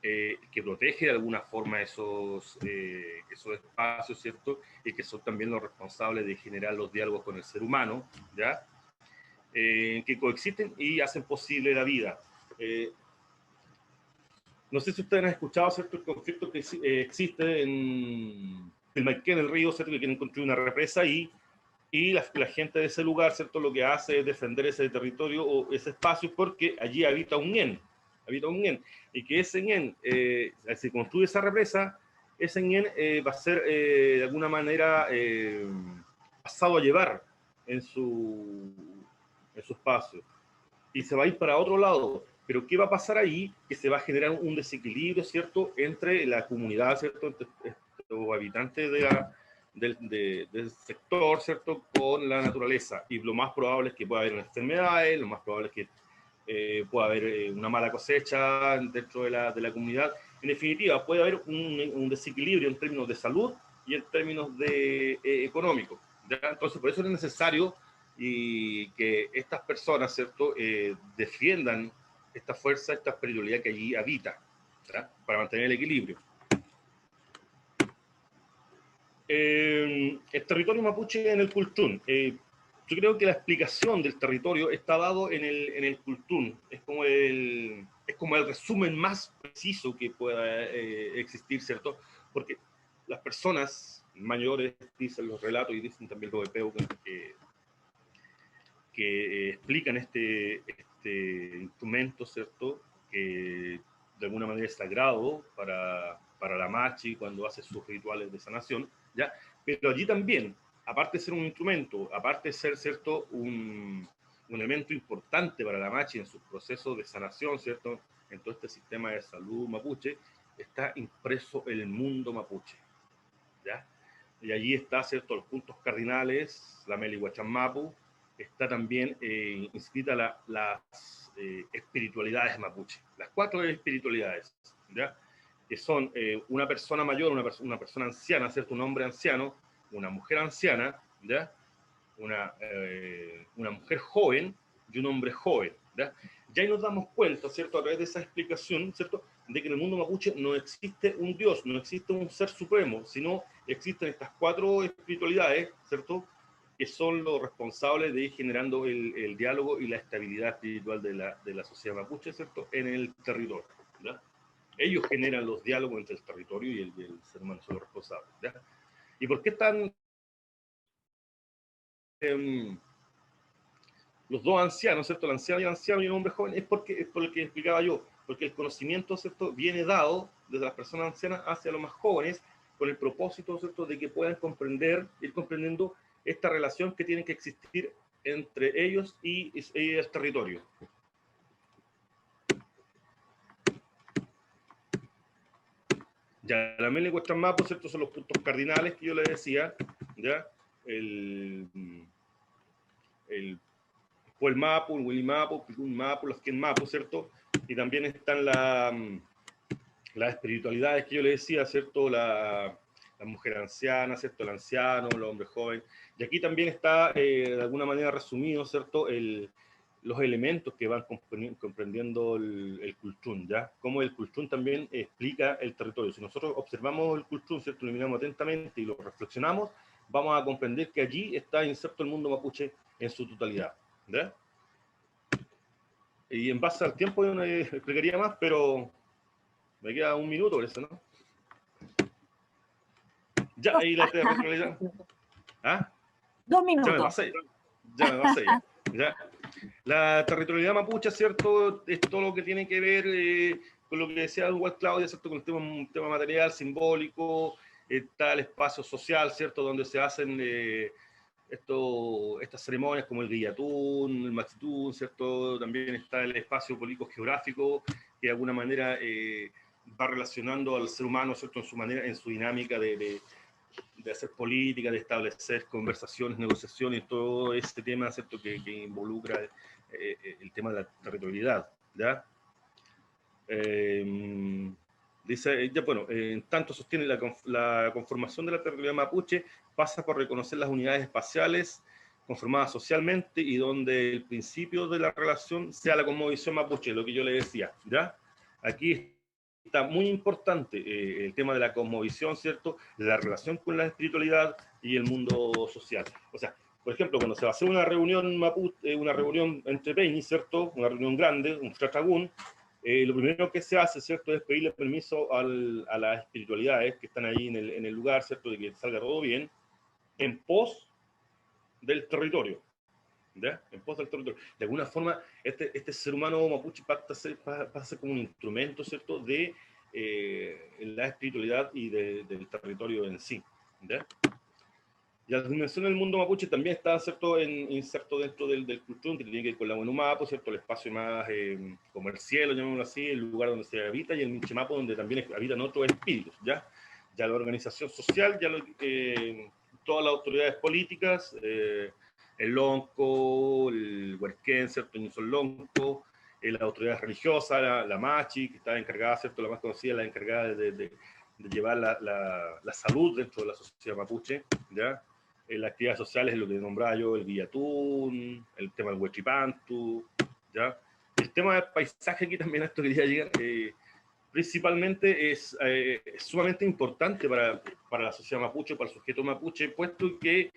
que protege de alguna forma esos espacios, ¿cierto? Y que son también los responsables de generar los diálogos con el ser humano, ¿ya? Que coexisten y hacen posible la vida. No sé si ustedes han escuchado, ¿cierto?, el conflicto que existe en el Maiquén, el río, ¿cierto?, que quieren construir una represa y la gente de ese lugar, ¿cierto?, lo que hace es defender ese territorio o ese espacio porque allí habita un ñen, y que ese ñen, si construye esa represa, ese ñen va a ser de alguna manera pasado a llevar en su espacio, y se va a ir para otro lado. Pero ¿qué va a pasar ahí? Que se va a generar un desequilibrio, ¿cierto?, entre la comunidad, ¿cierto?, entre los habitantes del sector, ¿cierto?, con la naturaleza. Y lo más probable es que pueda haber enfermedades, lo más probable es que pueda haber una mala cosecha dentro de la comunidad. En definitiva, puede haber un desequilibrio en términos de salud y en términos de, económicos. ¿Ya? Entonces, por eso es necesario y que estas personas, ¿cierto?, defiendan esta fuerza, esta espiritualidad que allí habita, ¿verdad?, para mantener el equilibrio. El territorio mapuche en el Kultún. Yo creo que la explicación del territorio está dado en el Kultún. Es como el resumen más preciso que pueda existir, ¿cierto? Porque las personas mayores dicen los relatos y dicen también los europeos que explican este instrumento, ¿cierto?, que de alguna manera es sagrado para la machi cuando hace sus rituales de sanación, ¿ya? Pero allí también, aparte de ser un instrumento, aparte de ser, ¿cierto?, un elemento importante para la machi en sus procesos de sanación, ¿cierto?, en todo este sistema de salud mapuche, está impreso el mundo mapuche, ¿ya? Y allí está, ¿cierto?, los puntos cardinales, la Meli Huachanmapu, está también inscrita las espiritualidades mapuche, las 4 espiritualidades, ¿ya?, que son una persona mayor, una persona anciana, ¿cierto?, un hombre anciano, una mujer anciana, ¿ya?, una mujer joven y un hombre joven, ¿ya? Y ahí nos damos cuenta, ¿cierto?, a través de esa explicación, ¿cierto?, de que en el mundo mapuche no existe un Dios, no existe un ser supremo, sino existen estas 4 espiritualidades, ¿cierto?, que son los responsables de ir generando el diálogo y la estabilidad espiritual de la sociedad mapuche, ¿cierto?, en el territorio, ¿ya? Ellos generan los diálogos entre el territorio y el ser humano, son los responsables, ¿ya? ¿Y por qué están los 2 ancianos, ¿cierto?, el anciano y un hombre joven? Es por lo que explicaba yo, porque el conocimiento, ¿cierto?, viene dado desde las personas ancianas hacia los más jóvenes, con el propósito, ¿cierto?, de que puedan ir comprendiendo esta relación que tiene que existir entre ellos y el territorio. Ya, la Meli Huachanmapu, ¿cierto?, son los puntos cardinales que yo les decía, ¿ya? El Mapu, el Willy Mapu, el Mapu, los Ken Mapu, ¿cierto? Y también están las espiritualidades que yo les decía, ¿cierto? La mujer anciana, ¿cierto?, el anciano, el hombre joven. Y aquí también está, de alguna manera resumido, ¿cierto?, los elementos que van comprendiendo el Kultún, ¿ya? Cómo el Kultún también explica el territorio. Si nosotros observamos el Kultún, ¿cierto?, lo miramos atentamente y lo reflexionamos, vamos a comprender que allí está inserto el mundo mapuche en su totalidad, ¿ya? Y en base al tiempo yo no explicaría más, pero me queda 1 minuto por eso, ¿no? Ya, ahí la territorialidad. ¿Ah? 2 minutos. Ya me pasé ya. ¿Ya? La territorialidad mapuche, ¿cierto?, es todo lo que tiene que ver con lo que decía igual Claudia, ¿cierto?, con un tema material, simbólico, está el espacio social, ¿cierto?, donde se hacen estas ceremonias como el guillatún, el machitún, ¿cierto? También está el espacio político geográfico que de alguna manera va relacionando al ser humano, ¿cierto?, en su manera, en su dinámica de hacer política, de establecer conversaciones, negociaciones, todo este tema, ¿cierto?, que involucra el tema de la territorialidad, ¿ya? Dice, ya, bueno, en tanto sostiene la conformación de la territorialidad mapuche pasa por reconocer las unidades espaciales conformadas socialmente y donde el principio de la relación sea la cosmovisión mapuche, lo que yo le decía, ¿ya? Aquí está muy importante el tema de la cosmovisión, ¿cierto?, la relación con la espiritualidad y el mundo social. O sea, por ejemplo, cuando se va a hacer una reunión mapuche, una reunión entre peñi, ¿cierto?, una reunión grande, un trachagún, lo primero que se hace, ¿cierto?, es pedirle permiso a las espiritualidades que están ahí en el lugar, ¿cierto?, de que salga todo bien, en pos del territorio, ¿ya? En pos del territorio. De alguna forma, este ser humano mapuche pasa a ser como un instrumento, ¿cierto?, de la espiritualidad y del territorio en sí, ¿ya? Y la dimensión del mundo mapuche también está, ¿cierto?, inserto dentro del Kultún, que tiene que ver con la Huenumapu, ¿cierto?, el espacio más como el cielo, llamémoslo así, el lugar donde se habita, y el Michimapu, donde también habitan otros espíritus, ¿ya? Ya la organización social, ya todas las autoridades políticas, el Lonco, el Huerquén, ¿cierto? El Lonco, las autoridades religiosas, la Machi, que está encargada, ¿cierto? La más conocida, la encargada de llevar la salud dentro de la sociedad mapuche, ¿ya? Las actividades sociales es lo que nombraba yo, el Villatún, el tema del Huechipantu, ¿ya? El tema del paisaje, aquí también a esto quería llegar, principalmente es sumamente importante para la sociedad mapuche, para el sujeto mapuche, puesto que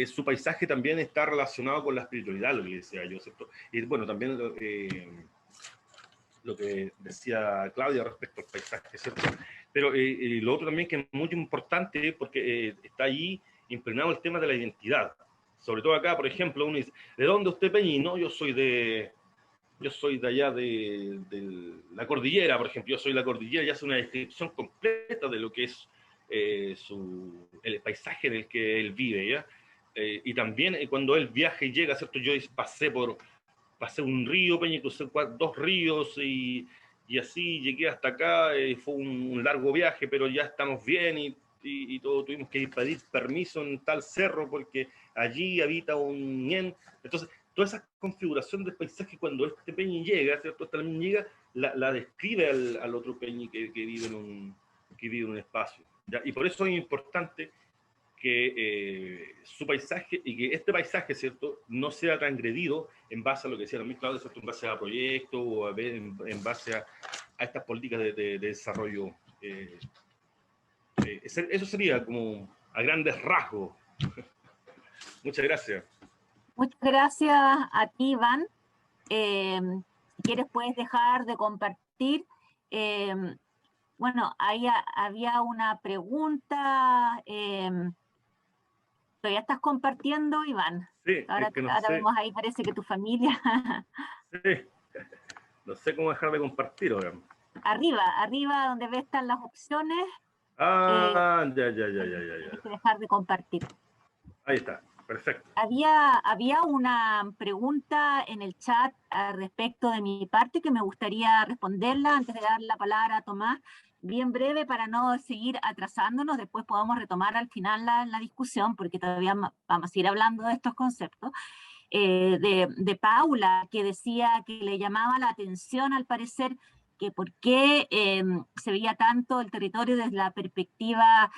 su paisaje también está relacionado con la espiritualidad, lo que decía yo, ¿cierto? Y bueno, también lo que decía Claudia respecto al paisaje, ¿cierto? Pero lo otro también que es muy importante, porque está ahí impregnado el tema de la identidad. Sobre todo acá, por ejemplo, uno dice, ¿de dónde usted, Peñi? No, yo soy de allá de la cordillera, por ejemplo, yo soy de la cordillera, y hace una descripción completa de lo que es el paisaje en el que él vive, ¿ya? Y también cuando él viaja y llega, ¿cierto? Yo pasé un río, Peña, crucé 2 ríos y así llegué hasta acá, fue un largo viaje, pero ya estamos bien y todo, tuvimos que ir a pedir permiso en tal cerro porque allí habita un ñen. Entonces, toda esa configuración del paisaje, cuando este Peñi llega, ¿cierto? Este Peñi llega, la describe al otro Peñi que vive en un espacio, ¿ya? Y por eso es importante que su paisaje y que este paisaje, ¿cierto?, no sea transgredido en base a lo que decía también Claudia, ¿cierto?, en base a proyectos o en base a estas políticas de desarrollo. Eso sería como a grandes rasgos. Muchas gracias. Muchas gracias a ti, Iván. Si quieres puedes dejar de compartir. Bueno, ahí había una pregunta. ¿Todavía estás compartiendo, Iván? Sí, Ahora, es que no ahora sé. vemos ahí, parece que tu familia. Sí, no sé cómo dejar de compartir ahora. Arriba donde ves están las opciones. Ya. Tienes que dejar de compartir. Ahí está, perfecto. Había una pregunta en el chat respecto de mi parte que me gustaría responderla antes de dar la palabra a Tomás, bien breve para no seguir atrasándonos, después podamos retomar al final la discusión porque todavía vamos a seguir hablando de estos conceptos. De Paula, que decía que le llamaba la atención al parecer que por qué se veía tanto el territorio desde la perspectiva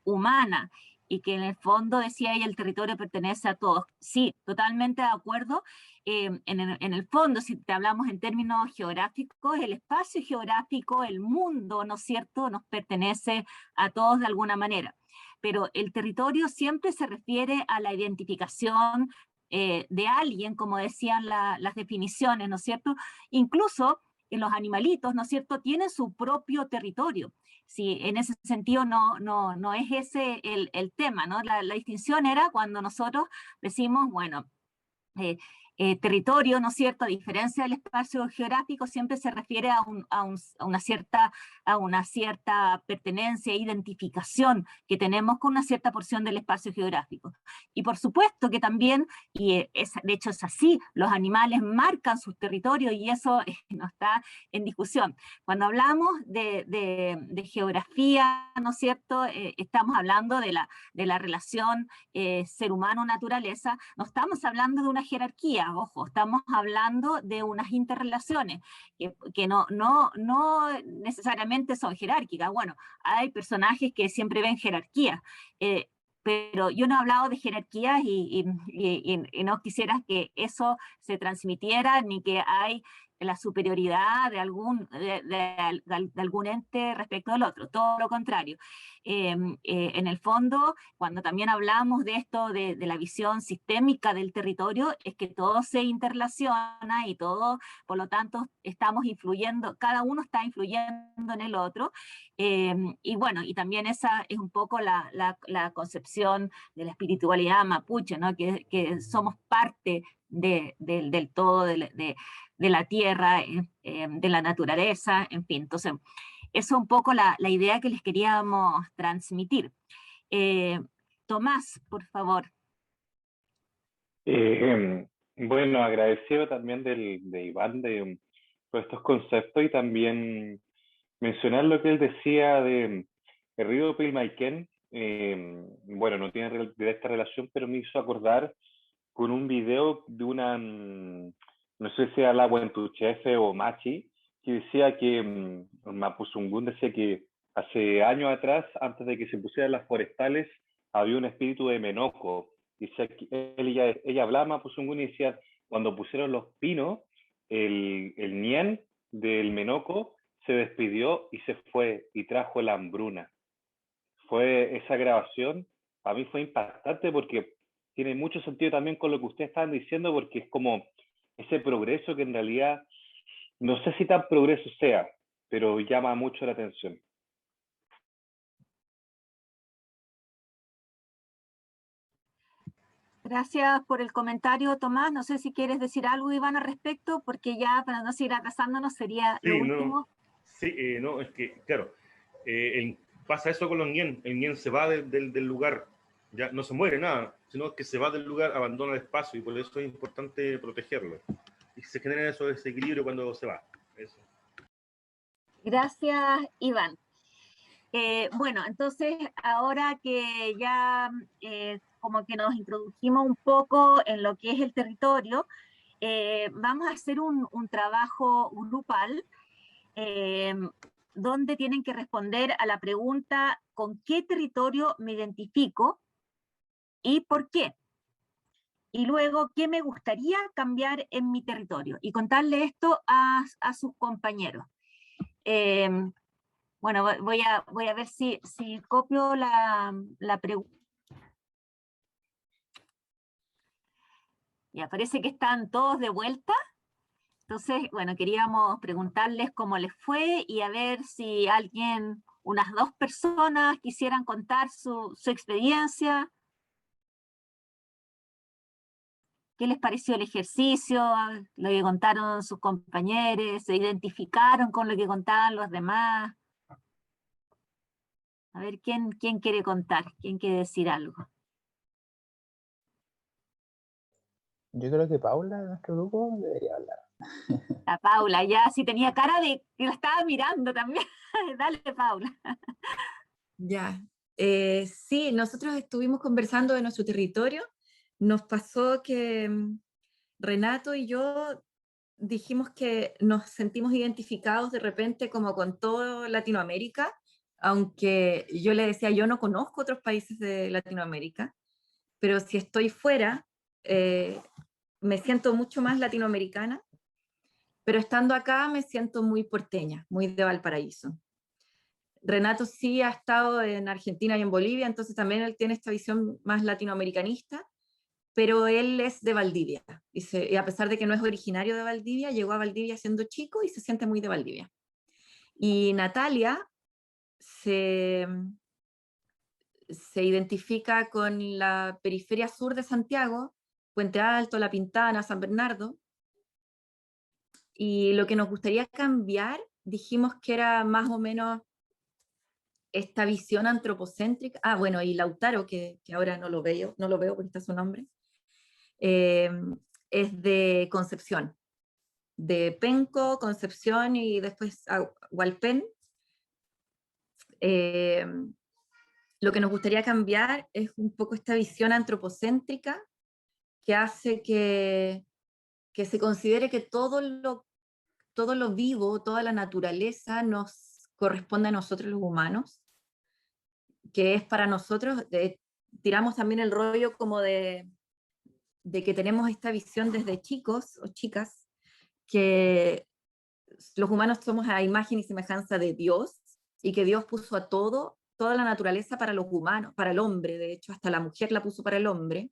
humana y que en el fondo, decía ella, el territorio pertenece a todos. Sí, totalmente de acuerdo. En el fondo, si te hablamos en términos geográficos, el espacio geográfico, el mundo, ¿no es cierto?, nos pertenece a todos de alguna manera. Pero el territorio siempre se refiere a la identificación de alguien, como decían las definiciones, ¿no es cierto? Incluso en los animalitos, ¿no es cierto?, tienen su propio territorio. Sí, en ese sentido no es ese el tema, ¿no? La distinción era cuando nosotros decimos, bueno, territorio, ¿no es cierto?, a diferencia del espacio geográfico, siempre se refiere a una cierta pertenencia e identificación que tenemos con una cierta porción del espacio geográfico. Y por supuesto que también, de hecho es así, los animales marcan sus territorios y eso no está en discusión. Cuando hablamos de geografía, ¿no es cierto?, estamos hablando de la relación ser humano-naturaleza, no estamos hablando de una jerarquía, ojo, estamos hablando de unas interrelaciones que no necesariamente son jerárquicas. Bueno, hay personajes que siempre ven jerarquías, pero yo no he hablado de jerarquías y no quisiera que eso se transmitiera, ni que hay la superioridad de algún ente respecto al otro, todo lo contrario. En el fondo, cuando también hablamos de esto, de la visión sistémica del territorio, es que todo se interrelaciona y todo, por lo tanto, estamos influyendo, cada uno está influyendo en el otro, y bueno, y también esa es un poco la concepción de la espiritualidad mapuche, ¿no? Que somos parte del todo, de la tierra, de la naturaleza, en fin. Entonces, eso es un poco la idea que les queríamos transmitir. Tomás, por favor. Bueno, agradecido también de Iván por estos conceptos y también mencionar lo que él decía de el río Pilmaiquén, bueno, no tiene directa relación, pero me hizo acordar con un video de una, no sé si era la Huentuchefe o Machi, que decía que Mapuzungún decía que hace años atrás, antes de que se pusieran las forestales, había un espíritu de Menoco. Dice que ella hablaba Mapuzungún y decía, cuando pusieron los pinos, el ñen del Menoco se despidió y se fue y trajo la hambruna. Esa grabación, para mí fue impactante porque tiene mucho sentido también con lo que ustedes estaban diciendo, porque es como ese progreso que en realidad, no sé si tan progreso sea, pero llama mucho la atención. Gracias por el comentario, Tomás. No sé si quieres decir algo, Iván, al respecto, porque ya para no seguir atrasándonos sería lo último. No, es que, claro, pasa eso con los ñen. El ñen se va del lugar, ya no se muere nada, sino que se va del lugar, abandona el espacio, y por eso es importante protegerlo. Y se genera ese desequilibrio cuando se va. Eso. Gracias, Iván. Bueno, entonces ahora que ya como que nos introdujimos un poco en lo que es el territorio, vamos a hacer un trabajo grupal donde tienen que responder a la pregunta ¿con qué territorio me identifico y por qué? Y luego, ¿qué me gustaría cambiar en mi territorio? Y contarle esto a sus compañeros. Bueno, voy a ver si copio la pregunta. Ya parece que están todos de vuelta. Entonces, bueno, queríamos preguntarles cómo les fue y a ver si unas 2 personas quisieran contar su experiencia. ¿Qué les pareció el ejercicio? Lo que contaron sus compañeros, ¿se identificaron con lo que contaban los demás? A ver, ¿quién quiere contar? ¿Quién quiere decir algo? Yo creo que Paula, de nuestro grupo, debería hablar. La Paula, ya sí tenía cara de que la estaba mirando también. Dale, Paula. Ya, sí, nosotros estuvimos conversando de nuestro territorio. Nos pasó que Renato y yo dijimos que nos sentimos identificados de repente como con toda Latinoamérica, aunque yo le decía, yo no conozco otros países de Latinoamérica, pero si estoy fuera, me siento mucho más latinoamericana, pero estando acá me siento muy porteña, muy de Valparaíso. Renato sí ha estado en Argentina y en Bolivia, entonces también él tiene esta visión más latinoamericanista, pero él es de Valdivia, y a pesar de que no es originario de Valdivia, llegó a Valdivia siendo chico y se siente muy de Valdivia. Y Natalia se identifica con la periferia sur de Santiago, Puente Alto, La Pintana, San Bernardo, y lo que nos gustaría cambiar, dijimos que era más o menos esta visión antropocéntrica. Ah, bueno, y Lautaro, que ahora no lo veo porque está su nombre, es de Concepción, de Penco, Concepción y después Hualpén. Lo que nos gustaría cambiar es un poco esta visión antropocéntrica que hace que se considere que todo lo vivo, toda la naturaleza nos corresponde a nosotros los humanos, que es para nosotros, tiramos también el rollo como de que tenemos esta visión desde chicos o chicas, que los humanos somos a imagen y semejanza de Dios, y que Dios puso a toda la naturaleza para los humanos, para el hombre, de hecho, hasta la mujer la puso para el hombre,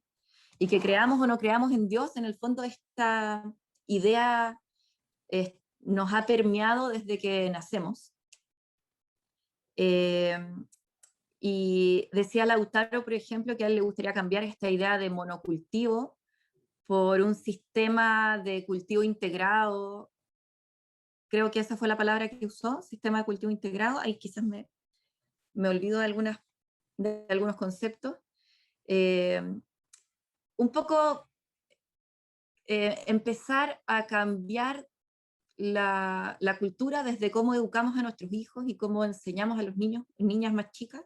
y que creamos o no creamos en Dios, en el fondo esta idea nos ha permeado desde que nacemos. Y decía Lautaro, por ejemplo, que a él le gustaría cambiar esta idea de monocultivo por un sistema de cultivo integrado. Creo que esa fue la palabra que usó, sistema de cultivo integrado. Ahí quizás me olvido de algunos conceptos. Un poco empezar a cambiar la cultura desde cómo educamos a nuestros hijos y cómo enseñamos a los niños y niñas más chicas,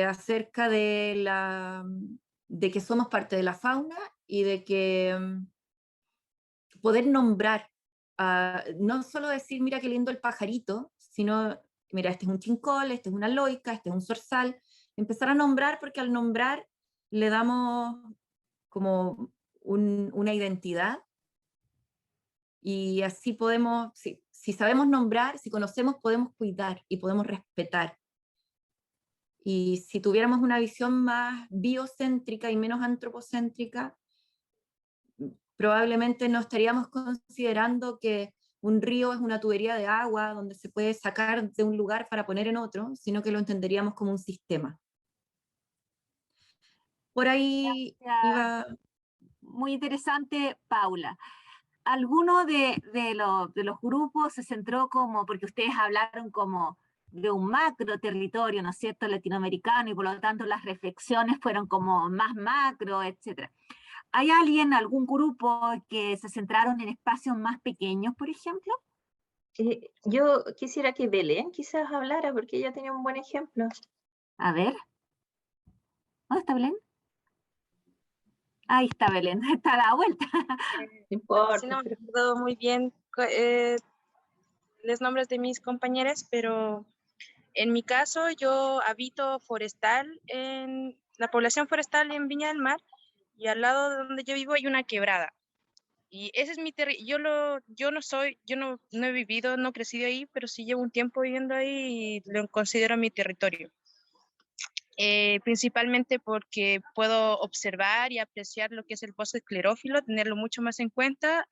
acerca de que somos parte de la fauna y de que poder nombrar, no solo decir, mira qué lindo el pajarito, sino, mira, este es un chincol, este es una loica, este es un zorzal, empezar a nombrar, porque al nombrar le damos como una identidad, y así podemos, si sabemos nombrar, si conocemos, podemos cuidar y podemos respetar. Y si tuviéramos una visión más biocéntrica y menos antropocéntrica, probablemente no estaríamos considerando que un río es una tubería de agua donde se puede sacar de un lugar para poner en otro, sino que lo entenderíamos como un sistema. Por ahí iba... Muy interesante, Paula. ¿Alguno de los grupos se centró como, porque ustedes hablaron como de un macro territorio, ¿no es cierto?, latinoamericano, y por lo tanto las reflexiones fueron como más macro, etcétera? ¿Hay alguien, algún grupo que se centraron en espacios más pequeños, por ejemplo? Yo quisiera que Belén quizás hablara, porque ella tenía un buen ejemplo. A ver. ¿Dónde está Belén? Ahí está Belén, está a la vuelta. No importa. Sí, no me acuerdo muy bien los nombres de mis compañeros, pero en mi caso yo habito forestal, en la población forestal en Viña del Mar, y al lado de donde yo vivo hay una quebrada. Y ese es mi territorio. Yo no he vivido, no he crecido ahí, pero sí llevo un tiempo viviendo ahí y lo considero mi territorio. Principalmente porque puedo observar y apreciar lo que es el bosque esclerófilo, tenerlo mucho más en cuenta,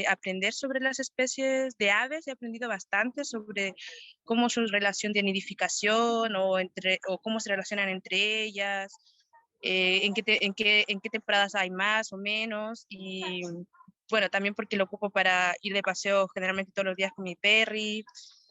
aprender sobre las especies de aves. He aprendido bastante sobre cómo su relación de nidificación o cómo se relacionan entre ellas, en qué temporadas hay más o menos, y bueno, también porque lo ocupo para ir de paseo generalmente todos los días con mi perri,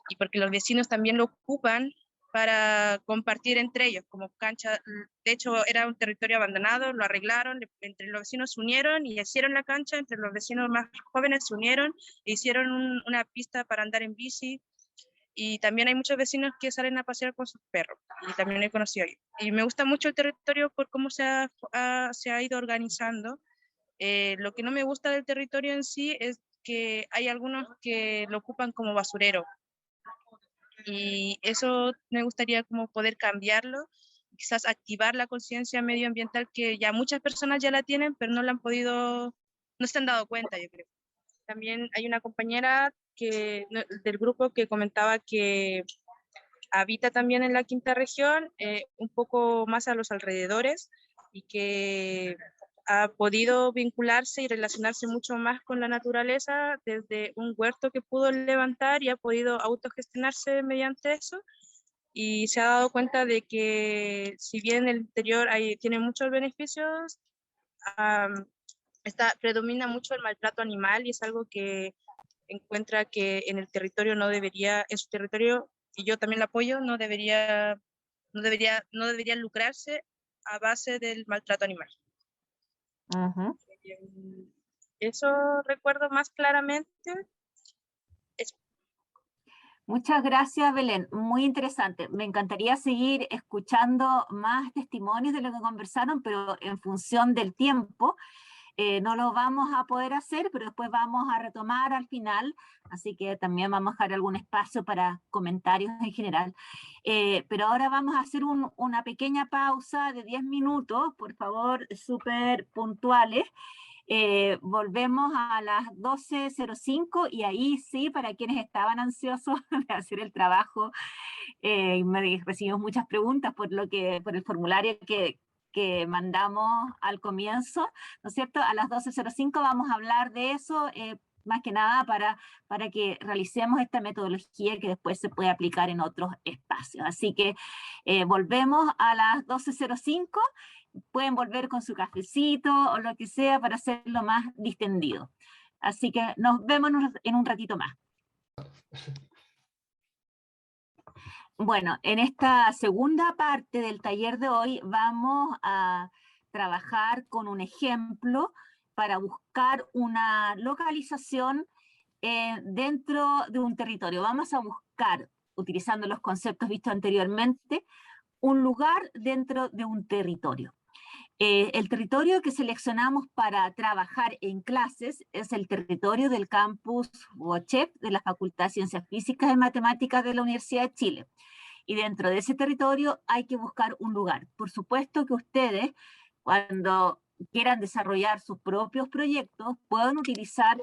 y porque los vecinos también lo ocupan para compartir entre ellos, como cancha. De hecho, era un territorio abandonado, lo arreglaron, entre los vecinos se unieron y hicieron la cancha, entre los vecinos más jóvenes se unieron e hicieron una pista para andar en bici, y también hay muchos vecinos que salen a pasear con sus perros, y también he conocido yo. Y me gusta mucho el territorio por cómo se ha ido organizando. Lo que no me gusta del territorio en sí es que hay algunos que lo ocupan como basurero, y eso me gustaría como poder cambiarlo, quizás activar la conciencia medioambiental, que ya muchas personas ya la tienen, pero no la han podido, no se han dado cuenta, yo creo. También hay una compañera del grupo que comentaba que habita también en la quinta región, un poco más a los alrededores, y que ha podido vincularse y relacionarse mucho más con la naturaleza desde un huerto que pudo levantar, y ha podido autogestionarse mediante eso, y se ha dado cuenta de que si bien el interior tiene muchos beneficios, predomina mucho el maltrato animal, y es algo que encuentra que en el territorio no debería, en su territorio, y yo también lo apoyo, no debería lucrarse a base del maltrato animal. Uh-huh. Eso recuerdo más claramente. Muchas gracias, Belén. Muy interesante. Me encantaría seguir escuchando más testimonios de lo que conversaron, pero en función del tiempo no lo vamos a poder hacer, pero después vamos a retomar al final, así que también vamos a dejar algún espacio para comentarios en general. Pero ahora vamos a hacer una pequeña pausa de 10 minutos, por favor, súper puntuales. Volvemos a las 12:05, y ahí sí, para quienes estaban ansiosos de hacer el trabajo, recibimos muchas preguntas por el formulario que mandamos al comienzo, ¿no es cierto? A las 12:05 vamos a hablar de eso, más que nada para que realicemos esta metodología que después se puede aplicar en otros espacios. Así que volvemos a las 12:05. Pueden volver con su cafecito o lo que sea para hacerlo más distendido. Así que nos vemos en un ratito más. Bueno, en esta segunda parte del taller de hoy vamos a trabajar con un ejemplo para buscar una localización dentro de un territorio. Vamos a buscar, utilizando los conceptos vistos anteriormente, un lugar dentro de un territorio. El territorio que seleccionamos para trabajar en clases es el territorio del campus UOCHEP de la Facultad de Ciencias Físicas y Matemáticas de la Universidad de Chile. Y dentro de ese territorio hay que buscar un lugar. Por supuesto que ustedes, cuando quieran desarrollar sus propios proyectos, pueden utilizar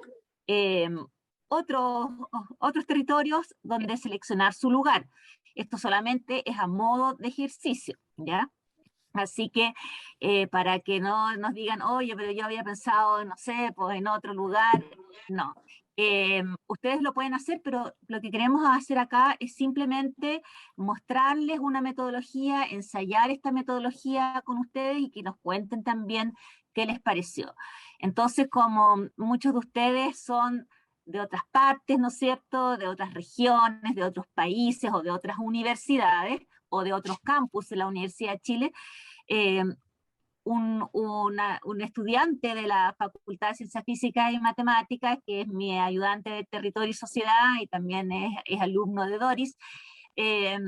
otros territorios donde seleccionar su lugar. Esto solamente es a modo de ejercicio, ¿ya? Así que para que no nos digan, oye, pero yo había pensado, no sé, pues en otro lugar, no. Ustedes lo pueden hacer, pero lo que queremos hacer acá es simplemente mostrarles una metodología, ensayar esta metodología con ustedes y que nos cuenten también qué les pareció. Entonces, como muchos de ustedes son de otras partes, ¿no es cierto?, de otras regiones, de otros países o de otras universidades o de otros campus de la Universidad de Chile, un estudiante de la Facultad de Ciencias Físicas y Matemáticas, que es mi ayudante de Territorio y Sociedad y también es alumno de Doris,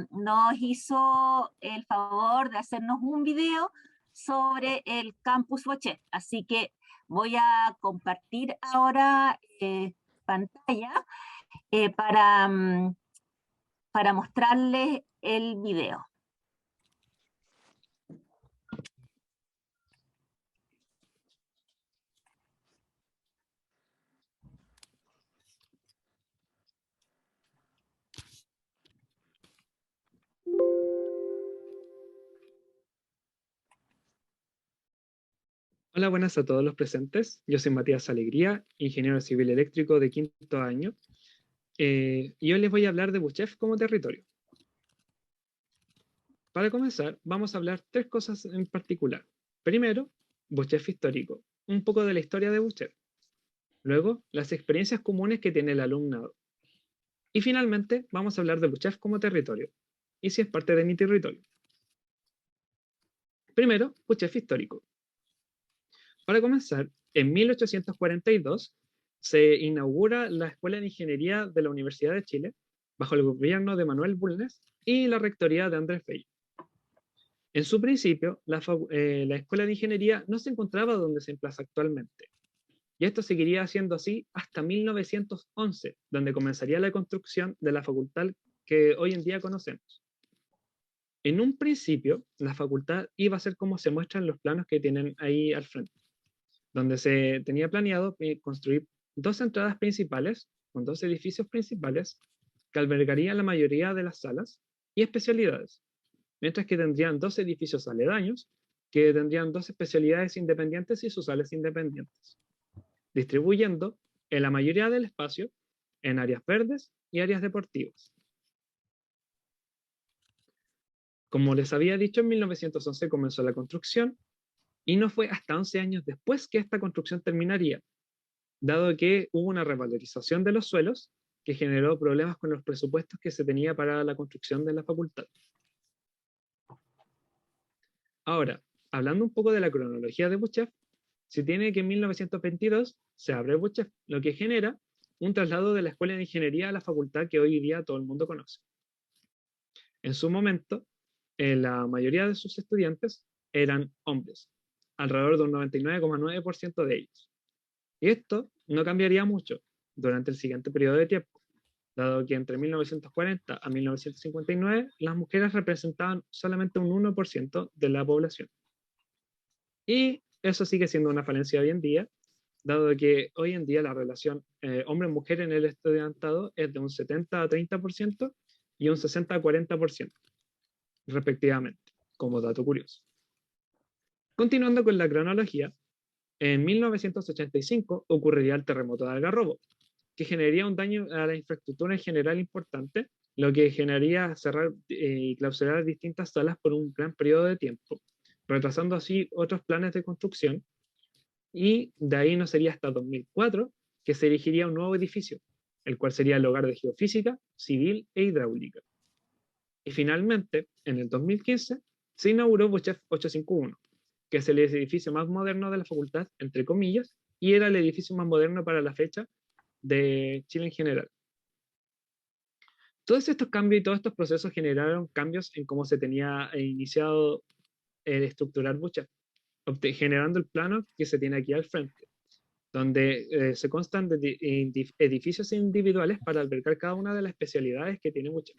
nos hizo el favor de hacernos un video sobre el campus UOCHEP. Así que voy a compartir ahora pantalla para mostrarles el video. Hola, buenas a todos los presentes. Yo soy Matías Alegría, ingeniero civil eléctrico de quinto año. Y hoy les voy a hablar de Buchef como territorio. Para comenzar, vamos a hablar tres cosas en particular. Primero, Buchef histórico, un poco de la historia de Buchef. Luego, las experiencias comunes que tiene el alumnado. Y finalmente, vamos a hablar de Buchef como territorio, y si es parte de mi territorio. Primero, Buchef histórico. Para comenzar, en 1842 se inaugura la Escuela de Ingeniería de la Universidad de Chile, bajo el gobierno de Manuel Bulnes y la rectoría de Andrés Bello. En su principio, la Escuela de Ingeniería no se encontraba donde se emplaza actualmente, y esto seguiría siendo así hasta 1911, donde comenzaría la construcción de la facultad que hoy en día conocemos. En un principio, la facultad iba a ser como se muestran los planos que tienen ahí al frente, donde se tenía planeado construir dos entradas principales, con dos edificios principales, que albergarían la mayoría de las salas y especialidades, mientras que tendrían dos edificios aledaños, que tendrían dos especialidades independientes y sus salas independientes, distribuyendo en la mayoría del espacio en áreas verdes y áreas deportivas. Como les había dicho, en 1911 comenzó la construcción, y no fue hasta 11 años después que esta construcción terminaría, dado que hubo una revalorización de los suelos que generó problemas con los presupuestos que se tenía para la construcción de la facultad. Ahora, hablando un poco de la cronología de Buchef, se tiene que en 1922 se abre Buchef, lo que genera un traslado de la Escuela de Ingeniería a la facultad que hoy día todo el mundo conoce. En su momento, la mayoría de sus estudiantes eran hombres, alrededor de un 99,9% de ellos. Y esto no cambiaría mucho durante el siguiente periodo de tiempo, dado que entre 1940 a 1959 las mujeres representaban solamente un 1% de la población. Y eso sigue siendo una falencia hoy en día, dado que hoy en día la relación hombre-mujer en el estudiantado es de un 70 a 30% y un 60 a 40%, respectivamente, como dato curioso. Continuando con la cronología, en 1985 ocurriría el terremoto de Algarrobo, que generaría un daño a la infraestructura en general importante, lo que generaría cerrar y clausurar distintas salas por un gran periodo de tiempo, retrasando así otros planes de construcción, y de ahí no sería hasta 2004 que se erigiría un nuevo edificio, el cual sería el hogar de geofísica, civil e hidráulica. Y finalmente, en el 2015, se inauguró Buchef 851, que es el edificio más moderno de la facultad, entre comillas, y era el edificio más moderno para la fecha de Chile en general. Todos estos cambios y todos estos procesos generaron cambios en cómo se tenía iniciado el estructurar Buchef, generando el plano que se tiene aquí al frente, donde se constan de edificios individuales para albergar cada una de las especialidades que tiene Buchef.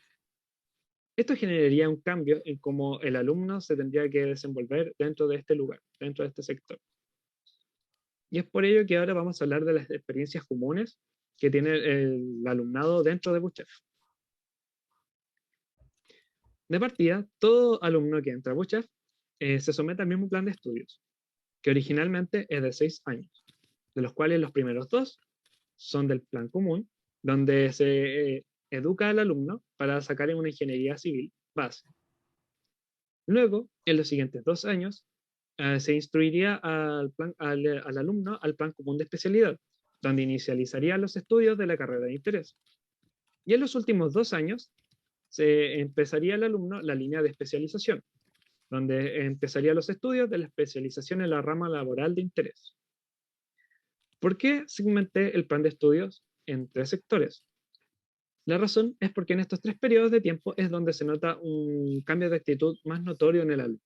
Esto generaría un cambio en cómo el alumno se tendría que desenvolver dentro de este lugar, dentro de este sector. Y es por ello que ahora vamos a hablar de las experiencias comunes que tiene el alumnado dentro de Buchef. De partida, todo alumno que entra a Buchef se somete al mismo plan de estudios, que originalmente es de 6 años, de los cuales los primeros 2 son del plan común, donde se educa al alumno para sacar en una ingeniería civil base. Luego, en los siguientes 2 años, se instruiría al alumno al plan común de especialidad, donde inicializaría los estudios de la carrera de interés. Y en los últimos 2 años, se empezaría el alumno la línea de especialización, donde empezaría los estudios de la especialización en la rama laboral de interés. ¿Por qué segmenté el plan de estudios en 3 sectores? La razón es porque en estos 3 periodos de tiempo es donde se nota un cambio de actitud más notorio en el alumno.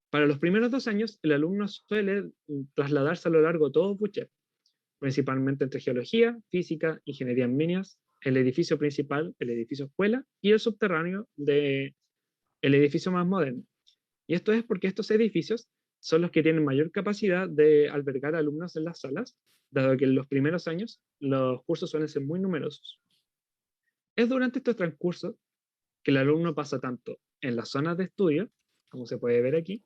Para los primeros 2 años, el alumno suele trasladarse a lo largo de todo Buchef, principalmente entre geología, física, ingeniería en minas, el edificio principal, el edificio escuela, y el subterráneo del edificio más moderno. Y esto es porque estos edificios son los que tienen mayor capacidad de albergar alumnos en las salas, dado que en los primeros años los cursos suelen ser muy numerosos. Es durante estos transcursos que el alumno pasa tanto en las zonas de estudio, como se puede ver aquí,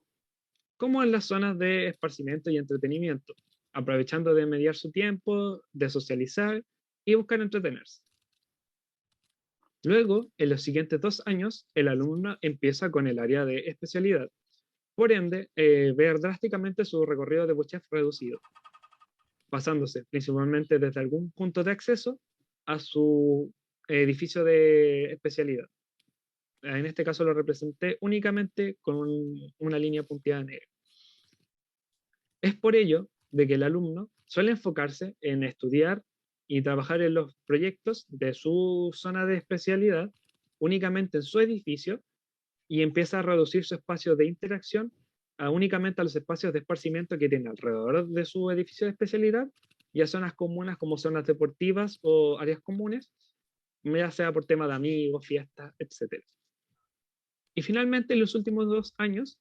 como en las zonas de esparcimiento y entretenimiento, aprovechando de mediar su tiempo, de socializar y buscar entretenerse. Luego, en los siguientes 2 años, el alumno empieza con el área de especialidad. Por ende, ver drásticamente su recorrido de Buchef reducido, pasándose principalmente desde algún punto de acceso a su edificio de especialidad. En este caso lo representé únicamente con una línea punteada negra. Es por ello de que el alumno suele enfocarse en estudiar y trabajar en los proyectos de su zona de especialidad únicamente en su edificio y empieza a reducir su espacio de interacción únicamente a los espacios de esparcimiento que tiene alrededor de su edificio de especialidad y a zonas comunes como zonas deportivas o áreas comunes, ya sea por tema de amigos, fiestas, etc. Y finalmente, en los últimos 2 años,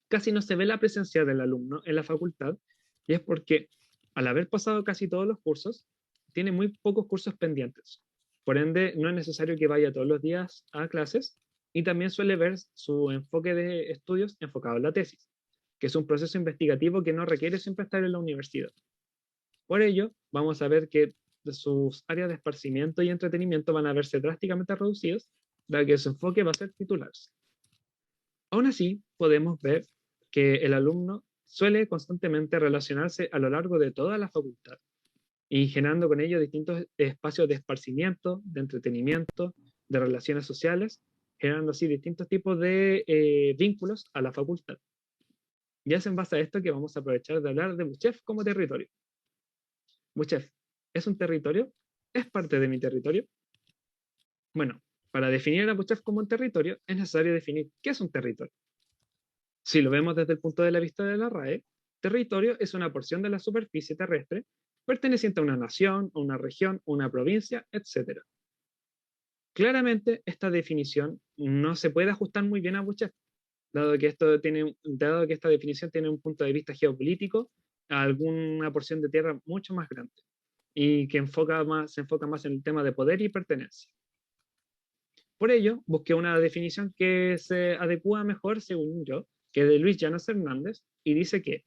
casi no se ve la presencia del alumno en la facultad, y es porque, al haber pasado casi todos los cursos, tiene muy pocos cursos pendientes. Por ende, no es necesario que vaya todos los días a clases, y también suele ver su enfoque de estudios enfocado en la tesis, que es un proceso investigativo que no requiere siempre estar en la universidad. Por ello, vamos a ver que sus áreas de esparcimiento y entretenimiento van a verse drásticamente reducidos, dado que su enfoque va a ser titularse. Aún así, podemos ver que el alumno suele constantemente relacionarse a lo largo de toda la facultad y generando con ello distintos espacios de esparcimiento, de entretenimiento, de relaciones sociales, generando así distintos tipos de vínculos a la facultad. Y es en base a esto que vamos a aprovechar de hablar de Buchef como territorio. Buchef, ¿es un territorio? ¿Es parte de mi territorio? Bueno, para definir a Buchef como un territorio es necesario definir qué es un territorio. Si lo vemos desde el punto de vista de la RAE, territorio es una porción de la superficie terrestre perteneciente a una nación, a una región, a una provincia, etc. Claramente, esta definición no se puede ajustar muy bien a Buchef, dado que esta definición tiene un punto de vista geopolítico a alguna porción de tierra mucho más grande y que se enfoca más en el tema de poder y pertenencia. Por ello, busqué una definición que se adecua mejor, según yo, que de Luis Llanos Hernández, y dice que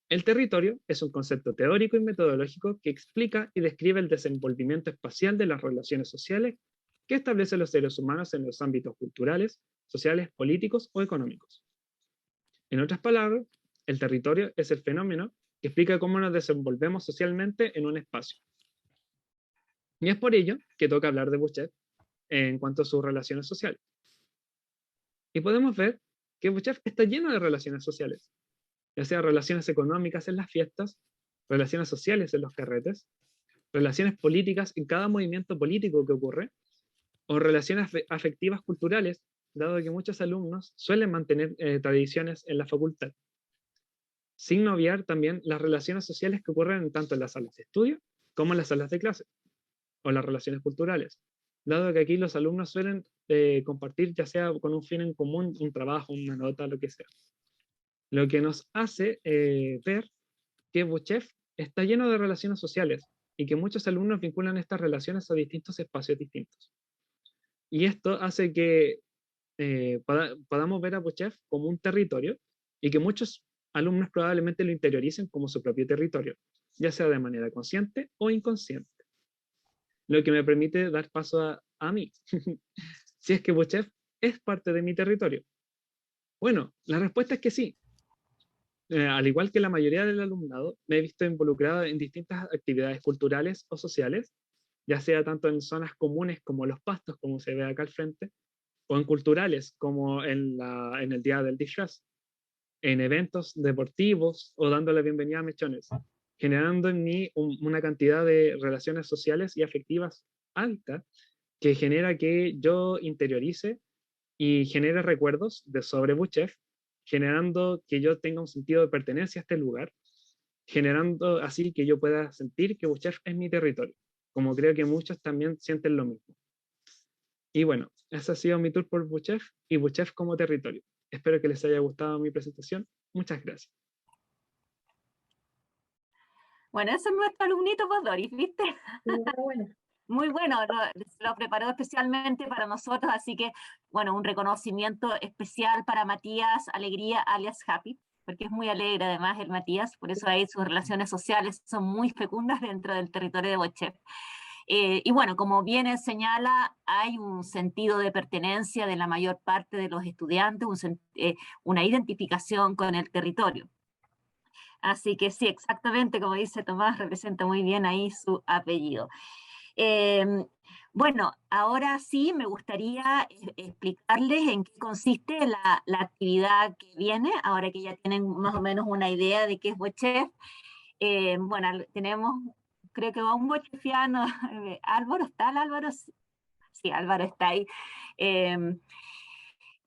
el territorio es un concepto teórico y metodológico que explica y describe el desenvolvimiento espacial de las relaciones sociales que establecen los seres humanos en los ámbitos culturales, sociales, políticos o económicos. En otras palabras, el territorio es el fenómeno que explica cómo nos desenvolvemos socialmente en un espacio. Y es por ello que toca hablar de Buchef en cuanto a sus relaciones sociales. Y podemos ver que Buchef está lleno de relaciones sociales, ya sea relaciones económicas en las fiestas, relaciones sociales en los carretes, relaciones políticas en cada movimiento político que ocurre, o relaciones afectivas culturales, dado que muchos alumnos suelen mantener tradiciones en la facultad. Sin obviar también las relaciones sociales que ocurren tanto en las salas de estudio como en las salas de clase, o las relaciones culturales, dado que aquí los alumnos suelen compartir ya sea con un fin en común, un trabajo, una nota, lo que sea. Lo que nos hace ver que Buchev está lleno de relaciones sociales y que muchos alumnos vinculan estas relaciones a distintos espacios distintos. Y esto hace que podamos ver a Buchev como un territorio y que muchos alumnos probablemente lo interioricen como su propio territorio, ya sea de manera consciente o inconsciente. Lo que me permite dar paso a mí. Si es que Buchev es parte de mi territorio. Bueno, la respuesta es que sí. Al igual que la mayoría del alumnado, me he visto involucrado en distintas actividades culturales o sociales, ya sea tanto en zonas comunes como los pastos, como se ve acá al frente, o en culturales, como en el Día del Disfraz, en eventos deportivos o dando la bienvenida a mechones, generando en mí una cantidad de relaciones sociales y afectivas alta que genera que yo interiorice y genere recuerdos de sobre Buchev, generando que yo tenga un sentido de pertenencia a este lugar, generando así que yo pueda sentir que Buchev es mi territorio, como creo que muchos también sienten lo mismo. Y bueno, ese ha sido mi tour por Buchev y Buchev como territorio. Espero que les haya gustado mi presentación. Muchas gracias. Bueno, ese es nuestro alumnito, pues, Doris, ¿viste? Bueno. Muy bueno, lo preparó especialmente para nosotros, así que, bueno, un reconocimiento especial para Matías Alegría, alias Happy, porque es muy alegre además el Matías, por eso ahí sus relaciones sociales son muy fecundas dentro del territorio de Buchev. Y bueno, como bien señala, hay un sentido de pertenencia de la mayor parte de los estudiantes, una identificación con el territorio. Así que sí, exactamente como dice Tomás, representa muy bien ahí su apellido. Bueno, ahora sí me gustaría explicarles en qué consiste la actividad que viene, ahora que ya tienen más o menos una idea de qué es Buchev. Bueno, tenemos, creo que va un bochefiano, Álvaro, ¿está el Álvaro? Sí, Álvaro está ahí.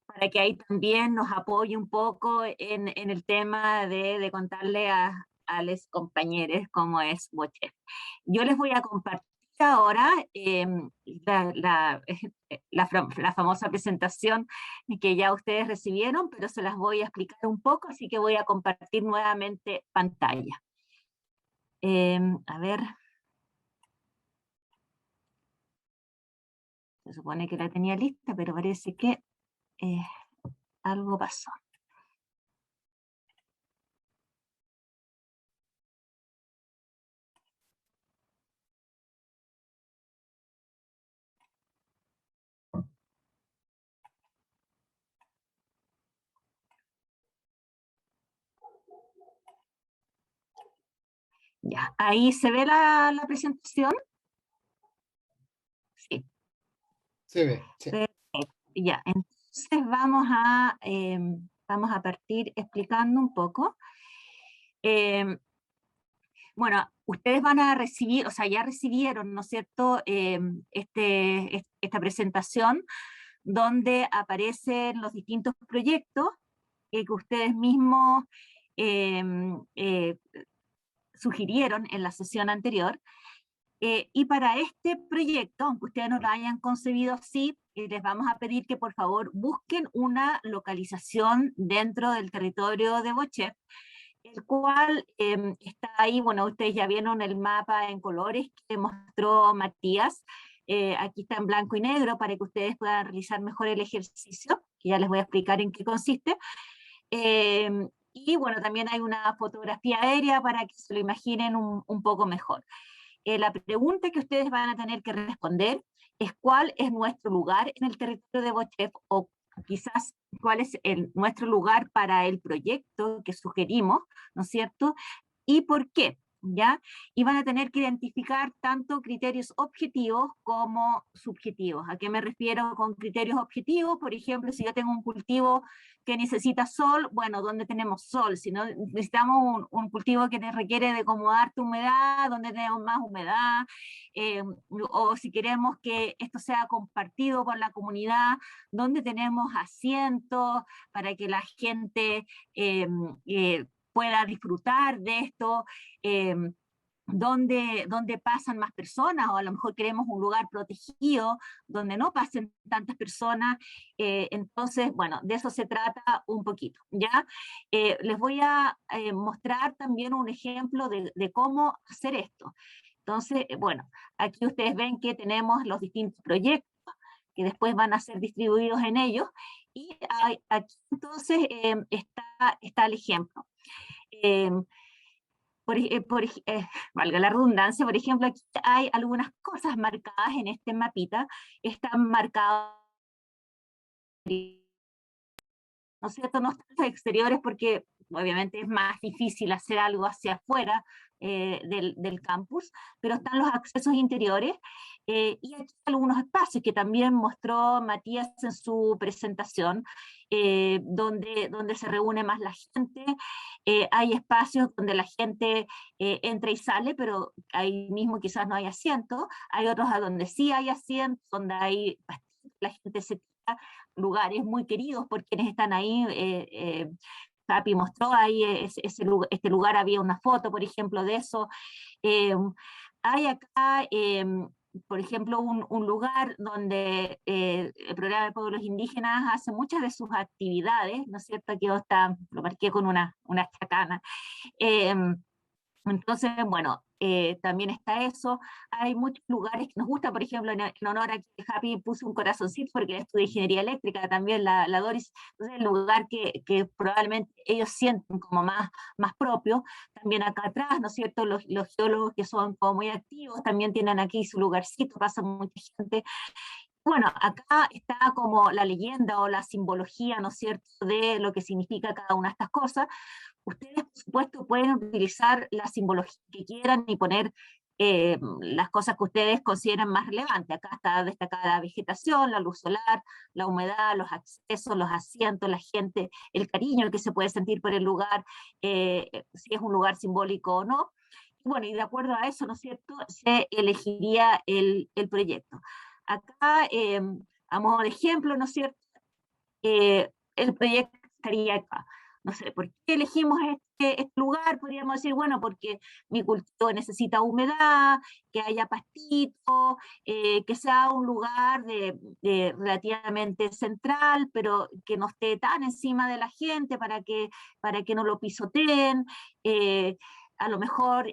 Para que ahí también nos apoye un poco en el tema de contarle a los compañeros cómo es Buchev. Yo les voy a compartir ahora la famosa presentación que ya ustedes recibieron, pero se las voy a explicar un poco, así que voy a compartir nuevamente pantalla. A ver. Se supone que la tenía lista, pero parece que algo pasó. Ya, ahí se ve la presentación. Sí. Se ve, sí. Ya, entonces vamos a partir explicando un poco. Bueno, ustedes van a recibir, o sea, ya recibieron, ¿no es cierto?, esta presentación donde aparecen los distintos proyectos que ustedes mismos sugirieron en la sesión anterior. Y para este proyecto, aunque ustedes no lo hayan concebido así, les vamos a pedir que por favor busquen una localización dentro del territorio de Buchev, el cual está ahí. Bueno, ustedes ya vieron el mapa en colores que mostró Matías. Aquí está en blanco y negro para que ustedes puedan realizar mejor el ejercicio, que ya les voy a explicar en qué consiste. Y bueno, también hay una fotografía aérea para que se lo imaginen un poco mejor. La pregunta que ustedes van a tener que responder es cuál es nuestro lugar en el territorio de Buchev, o quizás cuál es nuestro lugar para el proyecto que sugerimos, ¿no es cierto? ¿Y por qué? ¿ya? Y van a tener que identificar tanto criterios objetivos como subjetivos. ¿A qué me refiero con criterios objetivos? Por ejemplo, si yo tengo un cultivo que necesita sol, bueno, ¿dónde tenemos sol? Si no necesitamos un cultivo que requiere de como harta humedad, ¿dónde tenemos más humedad? O si queremos que esto sea compartido por la comunidad, ¿dónde tenemos asientos para que la gente pueda disfrutar de esto? Donde pasan más personas, o a lo mejor queremos un lugar protegido donde no pasen tantas personas. Entonces, bueno, de eso se trata un poquito, ¿ya? Les voy a mostrar también un ejemplo de cómo hacer esto. Entonces, bueno, aquí ustedes ven que tenemos los distintos proyectos que después van a ser distribuidos en ellos, y aquí entonces está el ejemplo. Valga la redundancia, por ejemplo, aquí hay algunas cosas marcadas en este mapita, están marcadas, ¿no es cierto? No están los exteriores porque obviamente es más difícil hacer algo hacia afuera del campus, pero están los accesos interiores, y aquí algunos espacios que también mostró Matías en su presentación, donde se reúne más la gente. Hay espacios donde la gente entra y sale, pero ahí mismo quizás no hay asiento. Hay otros a donde sí hay asiento, donde hay la gente se queda, lugares muy queridos por quienes están ahí. Capi mostró ahí este lugar, había una foto, por ejemplo, de eso. Hay acá, por ejemplo, un lugar donde el Programa de Pueblos Indígenas hace muchas de sus actividades, ¿no es cierto? Aquí lo marqué con una chacana. Entonces, bueno, también está eso. Hay muchos lugares que nos gusta, por ejemplo, en honor a que Happy puso un corazoncito porque estudia ingeniería eléctrica, también la Doris. Entonces, el lugar que probablemente ellos sienten como más propio. También acá atrás, ¿no es cierto? Los geólogos que son como muy activos también tienen aquí su lugarcito, pasa mucha gente. Bueno, acá está como la leyenda o la simbología, ¿no es cierto?, de lo que significa cada una de estas cosas. Ustedes, por supuesto, pueden utilizar la simbología que quieran y poner las cosas que ustedes consideren más relevantes. Acá está destacada la vegetación, la luz solar, la humedad, los accesos, los asientos, la gente, el cariño que se puede sentir por el lugar, si es un lugar simbólico o no. Y bueno, y de acuerdo a eso, ¿no es cierto?, se elegiría el proyecto. Acá, a modo de ejemplo, ¿no es cierto?, el proyecto estaría acá. No sé, ¿por qué elegimos este lugar? Podríamos decir, bueno, porque mi cultivo necesita humedad, que haya pastito, que sea un lugar relativamente central, pero que no esté tan encima de la gente para que no lo pisoteen. A lo mejor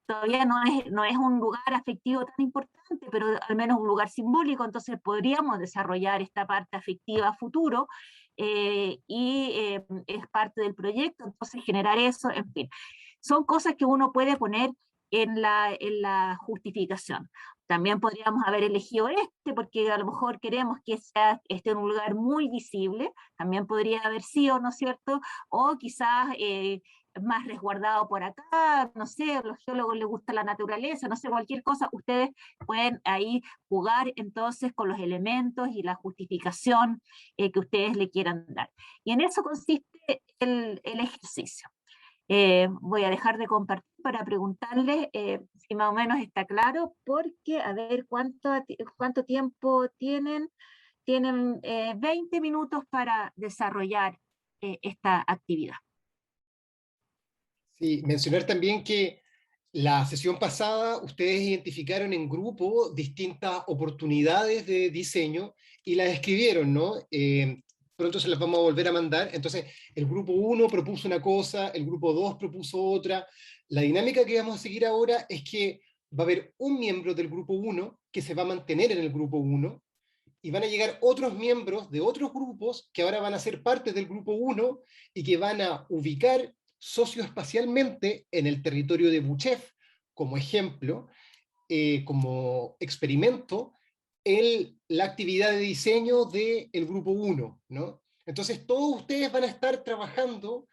todavía no es un lugar afectivo tan importante, pero al menos un lugar simbólico, entonces podríamos desarrollar esta parte afectiva a futuro, y es parte del proyecto, entonces generar eso, en fin. Son cosas que uno puede poner en la justificación. También podríamos haber elegido porque a lo mejor queremos que esté en un lugar muy visible, también podría haber sido, ¿no es cierto? O quizás más resguardado por acá, no sé, a los geólogos les gusta la naturaleza, no sé, cualquier cosa, ustedes pueden ahí jugar entonces con los elementos y la justificación que ustedes le quieran dar. Y en eso consiste el ejercicio. Voy a dejar de compartir para preguntarles si más o menos está claro, porque a ver cuánto tiempo tienen. Tienen 20 minutos para desarrollar esta actividad. Sí, mencionar también que la sesión pasada ustedes identificaron en grupo distintas oportunidades de diseño y las escribieron, ¿no? Pronto se las vamos a volver a mandar. Entonces, el grupo 1 propuso una cosa, el grupo 2 propuso otra. La dinámica que vamos a seguir ahora es que va a haber un miembro del grupo 1 que se va a mantener en el grupo 1, y van a llegar otros miembros de otros grupos que ahora van a ser parte del grupo 1 y que van a ubicar socioespacialmente en el territorio de Buchef, como ejemplo, como experimento, la actividad de diseño del grupo 1, ¿no? Entonces todos ustedes van a estar trabajando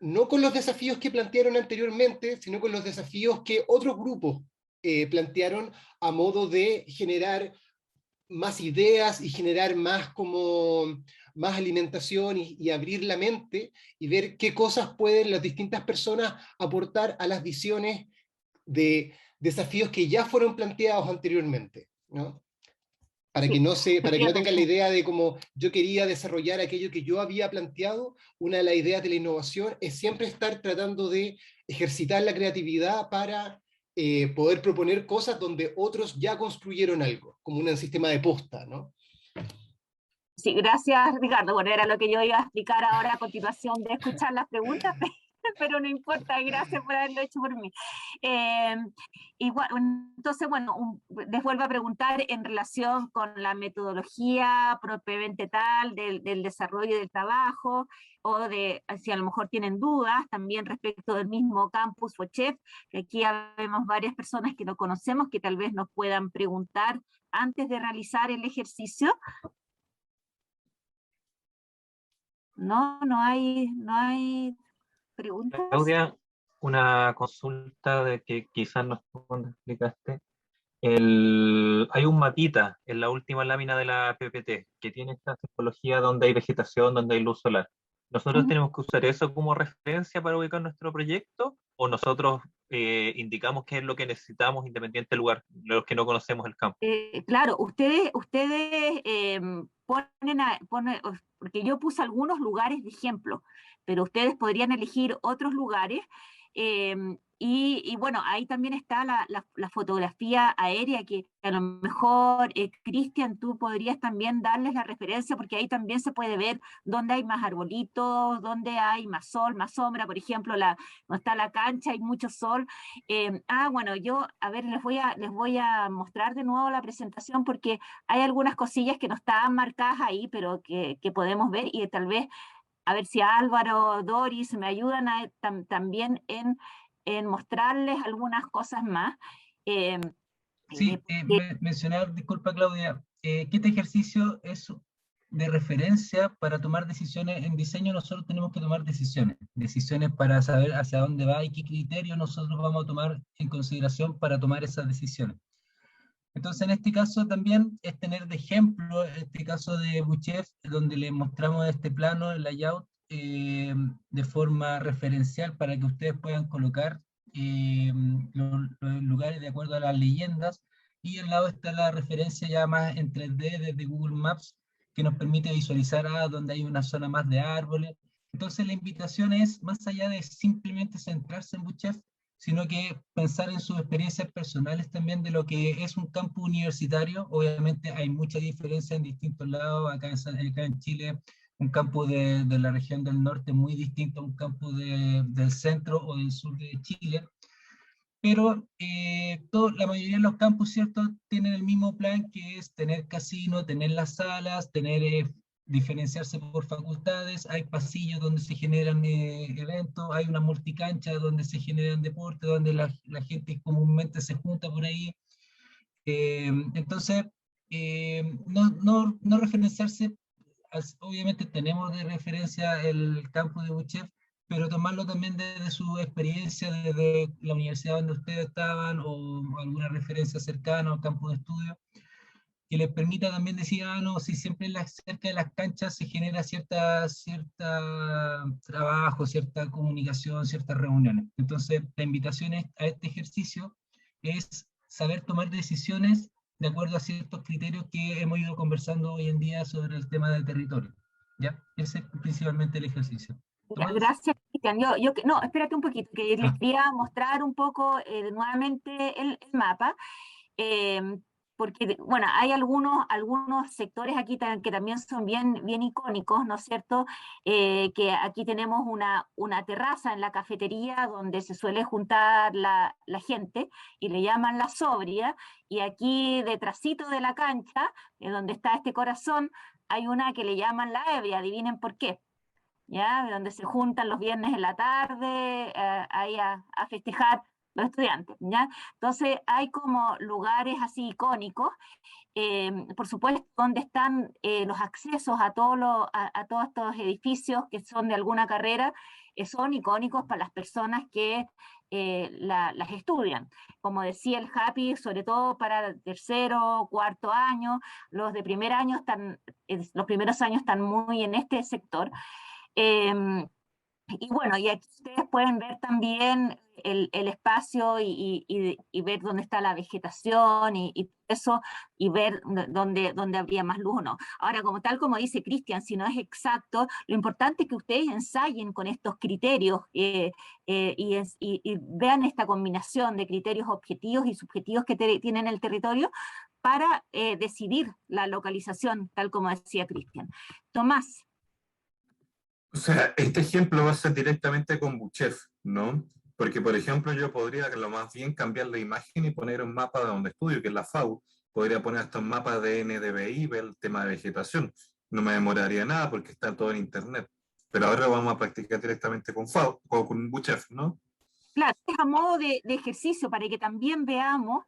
no con los desafíos que plantearon anteriormente, sino con los desafíos que otros grupos plantearon a modo de generar más ideas y generar más alimentación y abrir la mente y ver qué cosas pueden las distintas personas aportar a las visiones de desafíos que ya fueron planteados anteriormente, ¿no? Para que no tengan la idea de cómo yo quería desarrollar aquello que yo había planteado. Una de las ideas de la innovación es siempre estar tratando de ejercitar la creatividad para poder proponer cosas donde otros ya construyeron algo, como un sistema de posta, ¿no? Sí, gracias, Ricardo. Bueno, era lo que yo iba a explicar ahora a continuación de escuchar las preguntas, pero no importa, gracias por haberlo hecho por mí. Igual, entonces, bueno, les vuelvo a preguntar en relación con la metodología propiamente tal del desarrollo del trabajo, o de si a lo mejor tienen dudas también respecto del mismo campus FOCHEF, que aquí vemos varias personas que no conocemos que tal vez nos puedan preguntar antes de realizar el ejercicio. No hay preguntas. Claudia, una consulta de que quizás no explicaste. Hay un mapita en la última lámina de la PPT que tiene esta tipología donde hay vegetación, donde hay luz solar. ¿Nosotros tenemos que usar eso como referencia para ubicar nuestro proyecto? ¿O nosotros indicamos qué es lo que necesitamos independiente del lugar, los que no conocemos el campo? Claro, ustedes ponen, porque yo puse algunos lugares de ejemplo, pero ustedes podrían elegir otros lugares. Y bueno, ahí también está la fotografía aérea, que a lo mejor, Cristian, tú podrías también darles la referencia, porque ahí también se puede ver dónde hay más arbolitos, dónde hay más sol, más sombra. Por ejemplo, no está la cancha, hay mucho sol. Bueno, yo, a ver, les voy a mostrar de nuevo la presentación, porque hay algunas cosillas que no estaban marcadas ahí, pero que podemos ver, y tal vez, a ver si Álvaro, Doris me ayudan también en mostrarles algunas cosas más. Sí, mencionar, disculpa Claudia, que este ejercicio es de referencia para tomar decisiones. En diseño nosotros tenemos que tomar decisiones para saber hacia dónde va y qué criterio nosotros vamos a tomar en consideración para tomar esas decisiones. Entonces, en este caso también es tener de ejemplo este caso de Buchef, donde le mostramos este plano, el layout, de forma referencial para que ustedes puedan colocar los lugares de acuerdo a las leyendas, y al lado está la referencia ya más en 3D desde Google Maps, que nos permite visualizar donde hay una zona más de árboles. Entonces la invitación es, más allá de simplemente centrarse en Buchef, sino que pensar en sus experiencias personales también de lo que es un campus universitario. Obviamente hay mucha diferencia en distintos lados. Acá en Chile, un campus de la región del norte muy distinto a un campus del centro o del sur de Chile. Pero la mayoría de los campus, ¿cierto?, tienen el mismo plan, que es tener casino, tener las salas, diferenciarse por facultades. Hay pasillos donde se generan eventos, hay una multicancha donde se generan deportes, donde la gente comúnmente se junta por ahí. Entonces, no referenciarse, obviamente tenemos de referencia el campus de Buchef, pero tomarlo también desde su experiencia, desde la universidad donde ustedes estaban, o alguna referencia cercana al campus de estudio, que les permita también decir, no, si siempre cerca de las canchas se genera cierta trabajo, cierta comunicación, ciertas reuniones. Entonces, la invitación a este ejercicio es saber tomar decisiones de acuerdo a ciertos criterios que hemos ido conversando hoy en día sobre el tema del territorio. ¿Ya? Ese es principalmente el ejercicio. Gracias, Cristian. No, espérate un poquito, que les quería mostrar un poco nuevamente el mapa. Porque, bueno, hay algunos sectores aquí que también son bien icónicos, ¿no es cierto? Que aquí tenemos una terraza en la cafetería donde se suele juntar la gente, y le llaman la sobria, y aquí detrásito de la cancha, donde está este corazón, hay una que le llaman la ebria, adivinen por qué, ¿ya? Donde se juntan los viernes en la tarde, ahí a festejar los estudiantes, ¿ya? Entonces hay como lugares así icónicos, por supuesto, donde están los accesos a a todos estos edificios que son de alguna carrera, son icónicos para las personas que las estudian. Como decía el Happy, sobre todo para tercero, cuarto año, los de primer año están, los primeros años están muy en este sector. Y bueno, y aquí ustedes pueden ver también el espacio y ver dónde está la vegetación y eso, y ver dónde habría más luz o no. Ahora, tal como dice Cristian, si no es exacto, lo importante es que ustedes ensayen con estos criterios y vean esta combinación de criterios objetivos y subjetivos que tienen el territorio para decidir la localización, tal como decía Cristian. Tomás. O sea, este ejemplo va a ser directamente con Buchef, ¿no? Porque, por ejemplo, yo podría lo más bien cambiar la imagen y poner un mapa de donde estudio, que es la FAU. Podría poner hasta un mapa de NDVI, ver el tema de vegetación. No me demoraría nada porque está todo en internet. Pero ahora vamos a practicar directamente con FAU o con Buchef, ¿no? Claro, es a modo de ejercicio para que también veamos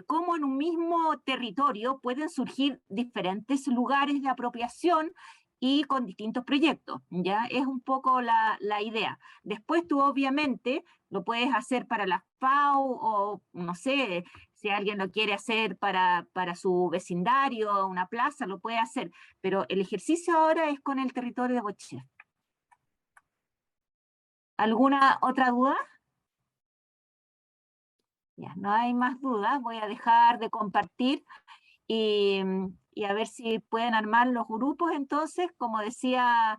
cómo en un mismo territorio pueden surgir diferentes lugares de apropiación y con distintos proyectos, ¿ya? Es un poco la idea. Después tú obviamente lo puedes hacer para la FAO o no sé, si alguien lo quiere hacer para su vecindario, una plaza, lo puede hacer, pero el ejercicio ahora es con el territorio de Buchef. ¿Alguna otra duda? Ya, no hay más dudas, voy a dejar de compartir y a ver si pueden armar los grupos entonces, como decía,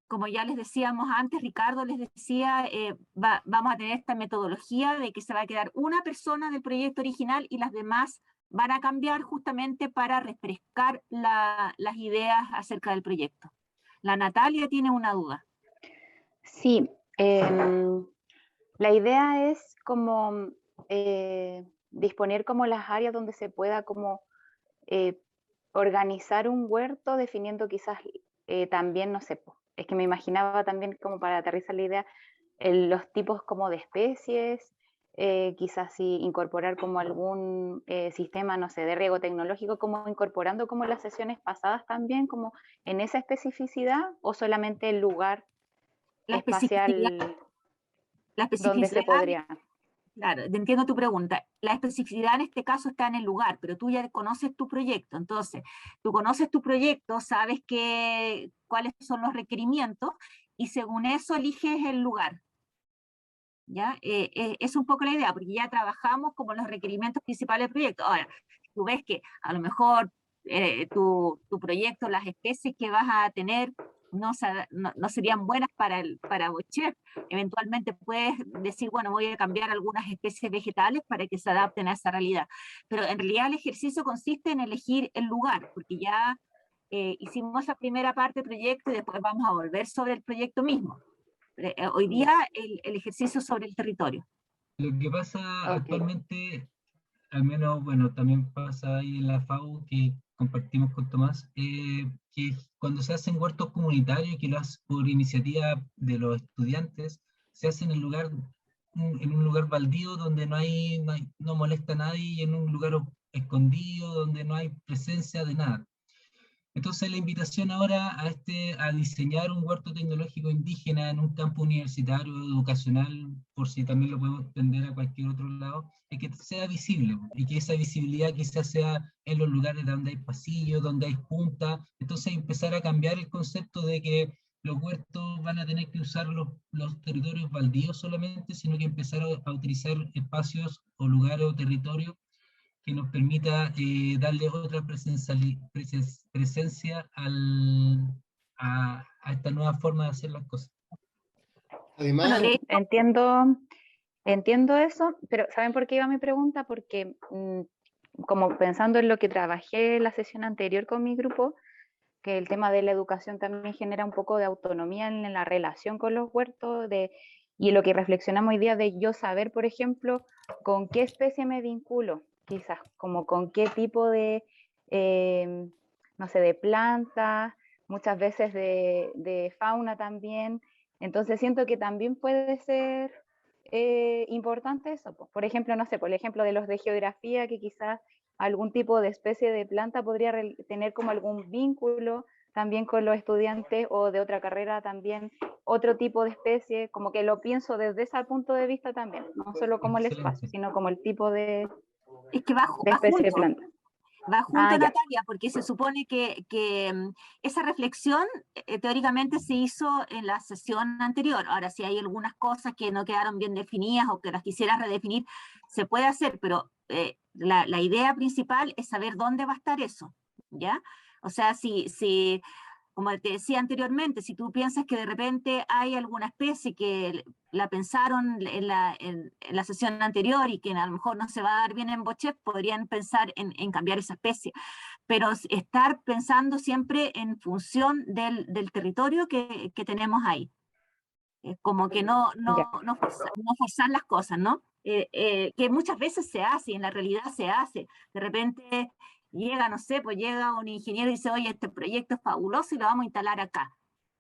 como ya les decíamos antes, Ricardo les decía, vamos a tener esta metodología de que se va a quedar una persona del proyecto original y las demás van a cambiar justamente para refrescar las ideas acerca del proyecto. La Natalia tiene una duda. Sí, la idea es como disponer como las áreas donde se pueda como organizar un huerto, definiendo quizás también, no sé, es que me imaginaba también como para aterrizar la idea, los tipos como de especies, quizás sí incorporar como algún sistema, no sé, de riego tecnológico, como incorporando como las sesiones pasadas también, como en esa especificidad, o solamente el lugar espacial donde se podría. Claro, entiendo tu pregunta. La especificidad en este caso está en el lugar, pero tú ya conoces tu proyecto. Entonces, tú conoces tu proyecto, sabes cuáles son los requerimientos y según eso eliges el lugar. ¿Ya? Es un poco la idea, porque ya trabajamos como los requerimientos principales del proyecto. Ahora, tú ves que a lo mejor tu proyecto, las especies que vas a tener, no serían buenas para Buchef. Eventualmente puedes decir, bueno, voy a cambiar algunas especies vegetales para que se adapten a esa realidad. Pero en realidad el ejercicio consiste en elegir el lugar, porque ya hicimos la primera parte del proyecto y después vamos a volver sobre el proyecto mismo. Hoy día el ejercicio sobre el territorio. Lo que pasa actualmente, al menos, bueno, también pasa ahí en la FAU, que compartimos con Tomás, que cuando se hacen huertos comunitarios, que lo hacen por iniciativa de los estudiantes, se hace en un lugar baldío donde no molesta a nadie, y en un lugar escondido donde no hay presencia de nada. Entonces la invitación ahora a diseñar un huerto tecnológico indígena en un campo universitario, educacional, por si también lo podemos extender a cualquier otro lado, es que sea visible, y que esa visibilidad quizás sea en los lugares donde hay pasillos, donde hay juntas. Entonces empezar a cambiar el concepto de que los huertos van a tener que usar los territorios baldíos solamente, sino que empezar a utilizar espacios o lugares o territorios que nos permita darle otra presencia a esta nueva forma de hacer las cosas. Además, entiendo eso, pero ¿saben por qué iba mi pregunta? Porque como pensando en lo que trabajé en la sesión anterior con mi grupo, que el tema de la educación también genera un poco de autonomía en la relación con los huertos, y lo que reflexionamos hoy día de yo saber, por ejemplo, con qué especie me vinculo, quizás como con qué tipo de, no sé, de plantas, muchas veces de fauna también. Entonces siento que también puede ser importante eso. Por ejemplo, no sé, por el ejemplo de los de geografía, que quizás algún tipo de especie de planta podría tener como algún vínculo también con los estudiantes, o de otra carrera también otro tipo de especie, como que lo pienso desde ese punto de vista también, no solo como el espacio, sino como el tipo de, Es que va especie de junto. planta. Va junto, Ya. Natalia, porque se supone que esa reflexión teóricamente se hizo en la sesión anterior. Ahora, si hay algunas cosas que no quedaron bien definidas o que las quisieras redefinir, se puede hacer, pero la idea principal es saber dónde va a estar eso, ¿ya? O sea, si como te decía anteriormente, si tú piensas que de repente hay alguna especie que la pensaron en la sesión anterior y que a lo mejor no se va a dar bien en BOCHEF, podrían pensar en cambiar esa especie. Pero estar pensando siempre en función del territorio que tenemos ahí. Como que no forzar las cosas, ¿no? Que muchas veces se hace, y en la realidad se hace. De repente llega, no sé, pues llega un ingeniero y dice, oye, este proyecto es fabuloso y lo vamos a instalar acá.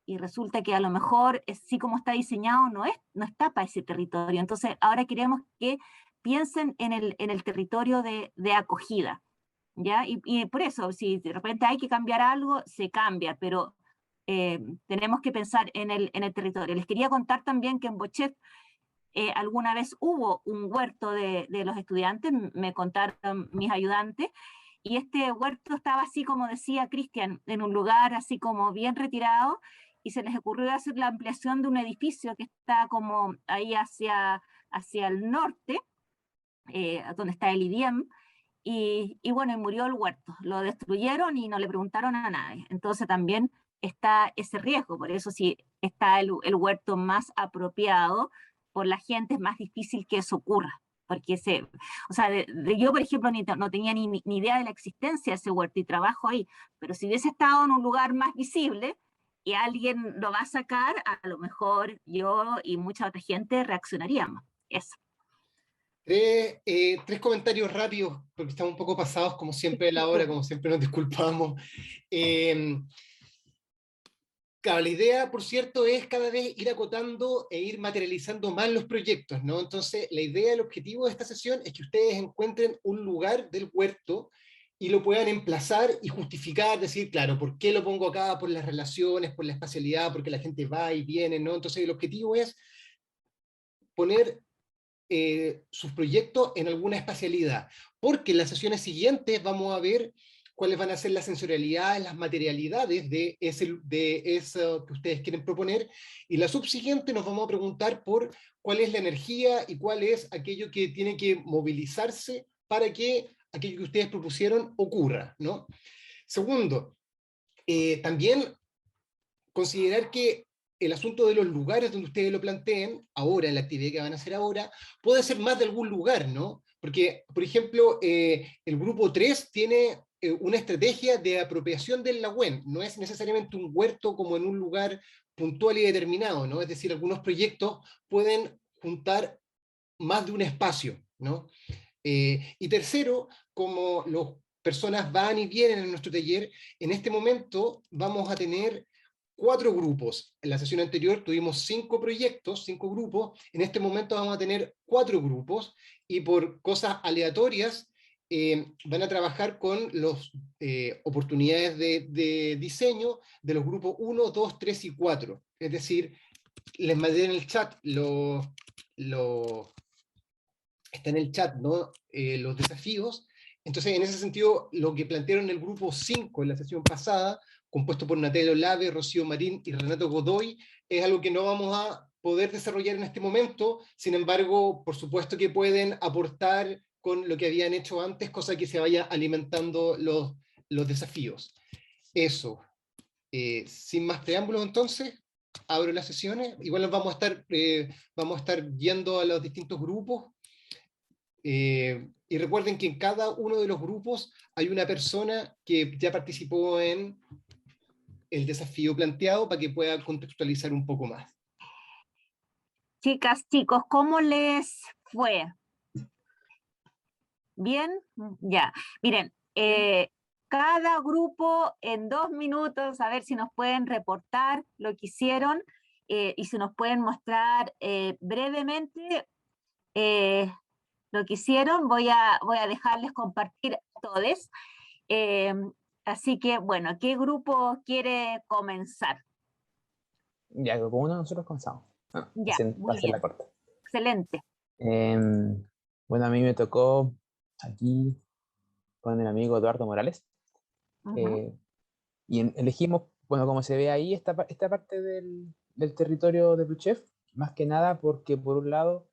Y resulta que a lo mejor, así como está diseñado, no está para ese territorio. Entonces, ahora queremos que piensen en el territorio de acogida, ¿ya? Y por eso, si de repente hay que cambiar algo, se cambia, pero tenemos que pensar en el territorio. Les quería contar también que en BOCHEF alguna vez hubo un huerto de los estudiantes, me contaron mis ayudantes, y este huerto estaba así, como decía Cristian, en un lugar así como bien retirado, y se les ocurrió hacer la ampliación de un edificio que está como ahí hacia el norte, donde está el IDIEM, y bueno, y murió el huerto, lo destruyeron y no le preguntaron a nadie. Entonces también está ese riesgo, por eso si está el huerto más apropiado por la gente es más difícil que eso ocurra, porque o sea, yo por ejemplo no tenía ni idea de la existencia de ese huerto y trabajo ahí, pero si hubiese estado en un lugar más visible y alguien lo va a sacar, a lo mejor yo y mucha otra gente reaccionaríamos. Eso. Tres comentarios rápidos, porque estamos un poco pasados, como siempre, de la hora, como siempre nos disculpamos. Claro, la idea, por cierto, es cada vez ir acotando e ir materializando más los proyectos, ¿no? Entonces, la idea, el objetivo de esta sesión es que ustedes encuentren un lugar del huerto y lo puedan emplazar y justificar, decir, claro, ¿por qué lo pongo acá? Por las relaciones, por la espacialidad, porque la gente va y viene, ¿no? Entonces, el objetivo es poner sus proyectos en alguna espacialidad, porque en las sesiones siguientes vamos a ver cuáles van a ser las sensorialidades, las materialidades de eso que ustedes quieren proponer, y la subsiguiente nos vamos a preguntar por cuál es la energía y cuál es aquello que tiene que movilizarse para que aquello que ustedes propusieron ocurra, ¿no? Segundo, también considerar que el asunto de los lugares donde ustedes lo planteen, ahora, en la actividad que van a hacer ahora, puede ser más de algún lugar, ¿no? Porque, por ejemplo, el grupo 3 tiene una estrategia de apropiación del Lagüen, no es necesariamente un huerto como en un lugar puntual y determinado, ¿no? Es decir, algunos proyectos pueden juntar más de un espacio, ¿no? Y tercero, como las personas van y vienen en nuestro taller, en este momento vamos a tener 4 grupos. En la sesión anterior tuvimos 5 proyectos, 5 grupos. En este momento vamos a tener 4 grupos y por cosas aleatorias van a trabajar con las oportunidades de diseño de los grupos 1, 2, 3 y 4. Es decir, les mandé en el chat está en el chat, ¿no? Los desafíos. Entonces, en ese sentido, lo que plantearon el grupo 5 en la sesión pasada, compuesto por Natalia Olave, Rocío Marín y Renato Godoy, es algo que no vamos a poder desarrollar en este momento. Sin embargo, por supuesto que pueden aportar con lo que habían hecho antes, cosa que se vaya alimentando los desafíos. Eso. Sin más preámbulos, entonces, abro las sesiones. Igual nos vamos a estar yendo a los distintos grupos. Y recuerden que en cada uno de los grupos hay una persona que ya participó en el desafío planteado para que pueda contextualizar un poco más. Chicas, chicos, ¿cómo les fue? ¿Bien? Ya. Miren, cada grupo en 2 minutos, a ver si nos pueden reportar lo que hicieron y si nos pueden mostrar brevemente lo que hicieron. Voy a dejarles compartir todos. Así que, bueno, ¿qué grupo quiere comenzar? Ya, con uno nosotros comenzamos. Ya, Va muy a ser la bien. corta. Excelente. Bueno, a mí me tocó aquí con el amigo Eduardo Morales. Y elegimos, bueno, como se ve ahí, esta parte del territorio de Plochef, más que nada porque por un lado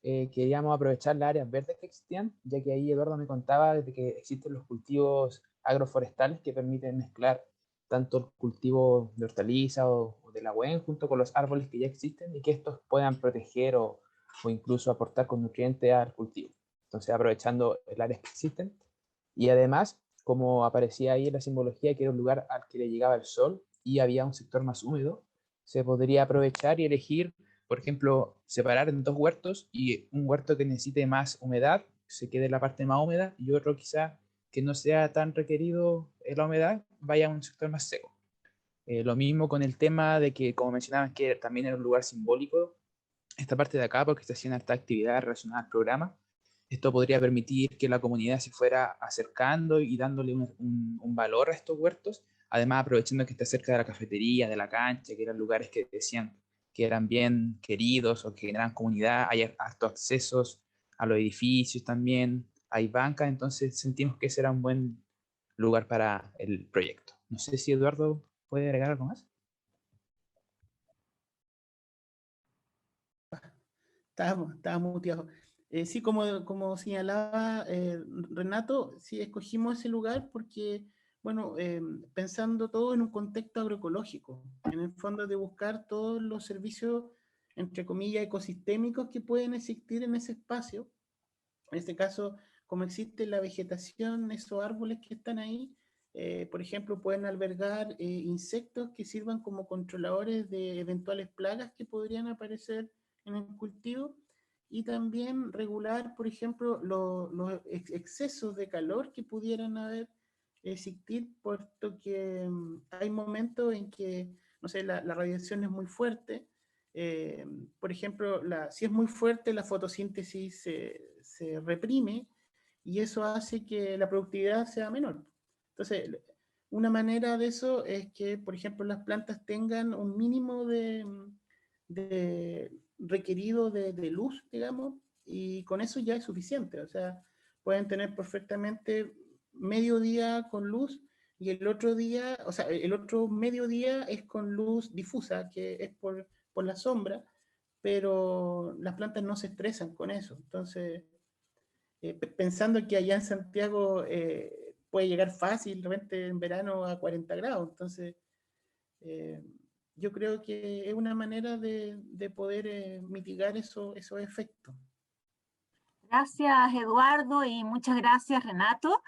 queríamos aprovechar las áreas verdes que existían, ya que ahí Eduardo me contaba de que existen los cultivos agroforestales que permiten mezclar tanto el cultivo de hortalizas o de la huén junto con los árboles que ya existen y que estos puedan proteger o incluso aportar con nutrientes al cultivo. Entonces, aprovechando el áreas que existen y además, como aparecía ahí en la simbología, que era un lugar al que le llegaba el sol y había un sector más húmedo, se podría aprovechar y elegir, por ejemplo, separar en 2 huertos y un huerto que necesite más humedad, se quede en la parte más húmeda, y otro quizá que no sea tan requerido en la humedad, vaya a un sector más seco. Lo mismo con el tema de que, como mencionaban, que también era un lugar simbólico, esta parte de acá, porque se hacían esta actividad relacionada al programa. Esto podría permitir que la comunidad se fuera acercando y dándole un valor a estos huertos, además aprovechando que está cerca de la cafetería, de la cancha, que eran lugares que decían que eran bien queridos o que generan comunidad, hay hartos accesos a los edificios también, hay bancas, entonces sentimos que ese era un buen lugar para el proyecto. No sé si Eduardo puede agregar algo más. Estaba muteado. Sí, como señalaba Renato, sí escogimos ese lugar porque, bueno, pensando todo en un contexto agroecológico, en el fondo de buscar todos los servicios, entre comillas, ecosistémicos que pueden existir en ese espacio. En este caso, como existe la vegetación, esos árboles que están ahí, por ejemplo, pueden albergar insectos que sirvan como controladores de eventuales plagas que podrían aparecer en el cultivo, y también regular, por ejemplo, los excesos de calor que pudieran existir, puesto que hay momentos en que, no sé, la radiación es muy fuerte. Por ejemplo, si es muy fuerte, la fotosíntesis se reprime, y eso hace que la productividad sea menor. Entonces, una manera de eso es que, por ejemplo, las plantas tengan un mínimo de requerido de luz, digamos, y con eso ya es suficiente. O sea, pueden tener perfectamente medio día con luz y el otro día, o sea, el otro mediodía es con luz difusa, que es por la sombra, pero las plantas no se estresan con eso. Entonces, pensando que allá en Santiago puede llegar fácil, de repente en verano a 40 grados, entonces yo creo que es una manera de poder mitigar esos efectos. Gracias, Eduardo, y muchas gracias, Renato.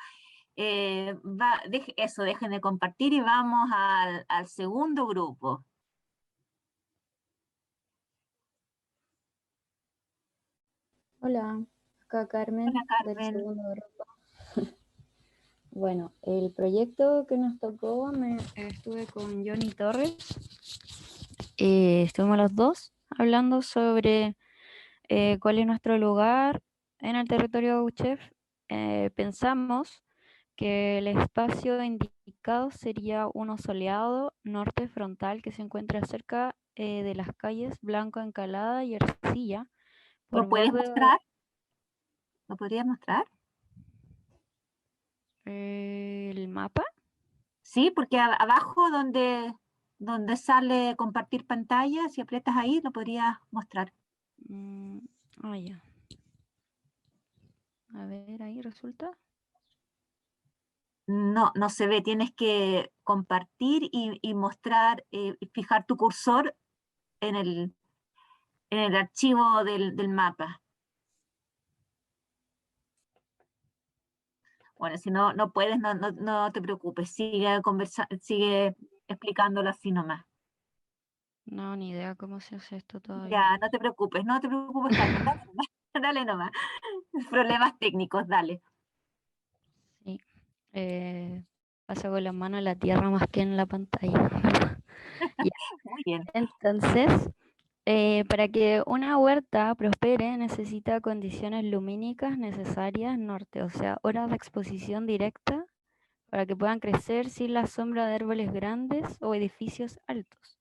Dejen de compartir y vamos al segundo grupo. Hola, acá Carmen, Hola, del Carmen. segundo grupo. Bueno, el proyecto que nos tocó, estuve con Johnny Torres, estuvimos los dos hablando sobre cuál es nuestro lugar en el territorio de UCHEF. Pensamos que el espacio indicado sería uno soleado, norte frontal, que se encuentra cerca de las calles Blanco Encalada y Ercilla. ¿Lo puedes mostrar? ¿Lo podrías mostrar? ¿El mapa? Sí, porque abajo donde sale compartir pantalla, si aprietas ahí, lo podrías mostrar. Ya. A ver, ahí resulta. No, no se ve, tienes que compartir y mostrar, fijar tu cursor en el archivo del mapa. Bueno, si no puedes, no te preocupes, sigue explicándolo así nomás. No, ni idea cómo se hace esto todavía. Ya, no te preocupes, Carmen, dale nomás. Problemas técnicos, dale. Sí, paso con la mano en la tierra más que en la pantalla. Ya. Muy bien. Entonces, Para que una huerta prospere necesita condiciones lumínicas necesarias norte, o sea, horas de exposición directa para que puedan crecer sin la sombra de árboles grandes o edificios altos.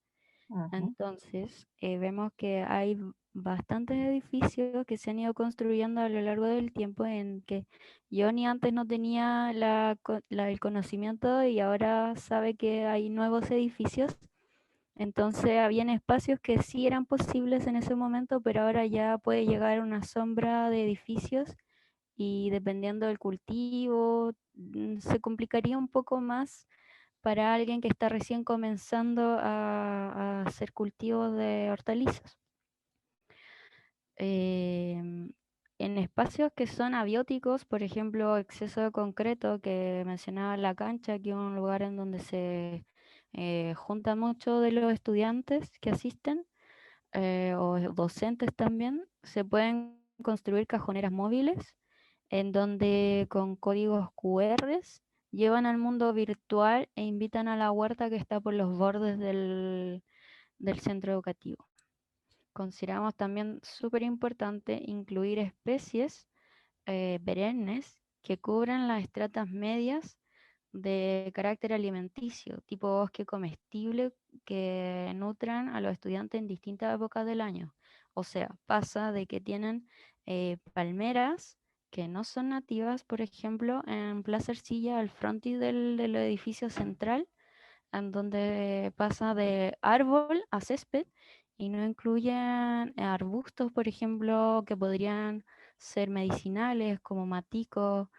Entonces, vemos que hay bastantes edificios que se han ido construyendo a lo largo del tiempo en que yo ni antes no tenía el conocimiento y ahora sabe que hay nuevos edificios. Entonces, habían espacios que sí eran posibles en ese momento, pero ahora ya puede llegar una sombra de edificios y dependiendo del cultivo, se complicaría un poco más para alguien que está recién comenzando a hacer cultivos de hortalizas. En espacios que son abióticos, por ejemplo, exceso de concreto, que mencionaba la cancha, que es un lugar en donde se juntan muchos de los estudiantes que asisten, o docentes también, se pueden construir cajoneras móviles en donde con códigos QR llevan al mundo virtual e invitan a la huerta que está por los bordes del centro educativo. Consideramos también súper importante incluir especies perennes que cubran las estratas medias de carácter alimenticio, tipo bosque comestible, que nutran a los estudiantes en distintas épocas del año. O sea, pasa de que tienen palmeras que no son nativas, por ejemplo, en Plaza Ercilla, al frontis del edificio central, en donde pasa de árbol a césped y no incluyen arbustos, por ejemplo, que podrían ser medicinales como matico.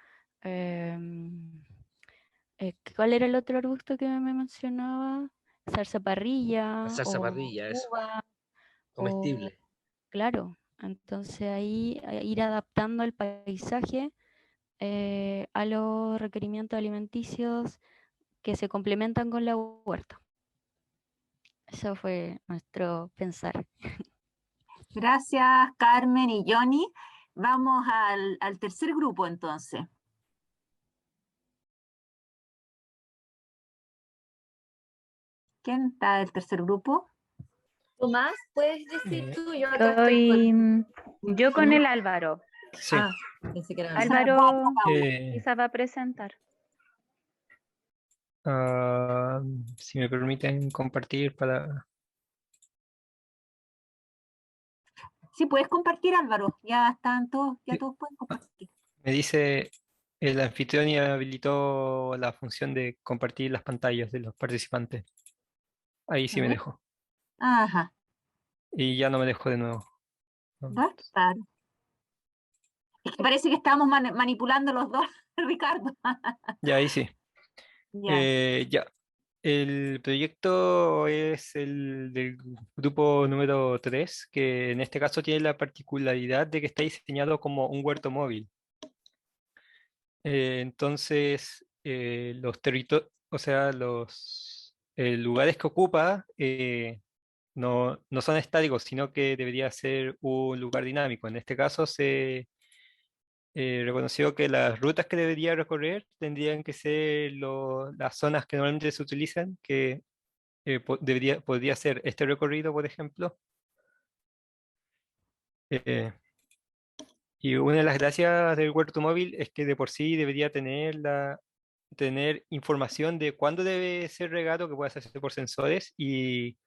¿Cuál era el otro arbusto que me mencionaba? La Zarzaparrilla o zarzaparrilla, eso. uva, o Comestible. claro, entonces ahí ir adaptando el paisaje a los requerimientos alimenticios que se complementan con la huerta. Eso fue nuestro pensar. Gracias, Carmen y Johnny. Vamos al tercer grupo entonces. ¿Quién está del tercer grupo? Tomás, ¿puedes decir tú? Yo acá estoy con... Yo con el Álvaro. Sí. Pensé que era Álvaro quizás va a presentar. Si me permiten compartir para... Sí, puedes compartir, Álvaro. Ya están todos, ya todos pueden compartir. Me dice, el anfitrión ya habilitó la función de compartir las pantallas de los participantes. Ahí sí me dejó. Ajá. Y ya no me dejó de nuevo. Claro. Es que parece que estamos manipulando los dos, Ricardo. Ya, ahí sí. Ya. Ya. El proyecto es el del grupo número 3, que en este caso tiene la particularidad de que está diseñado como un huerto móvil. Entonces, los territorios, o sea, los lugares que ocupa no son estáticos, sino que debería ser un lugar dinámico. En este caso se reconoció que las rutas que debería recorrer tendrían que ser las zonas que normalmente se utilizan, que podría ser este recorrido, por ejemplo. Y una de las gracias del huerto móvil es que de por sí debería tener información de cuándo debe ser regado, que puede hacerse por sensores, y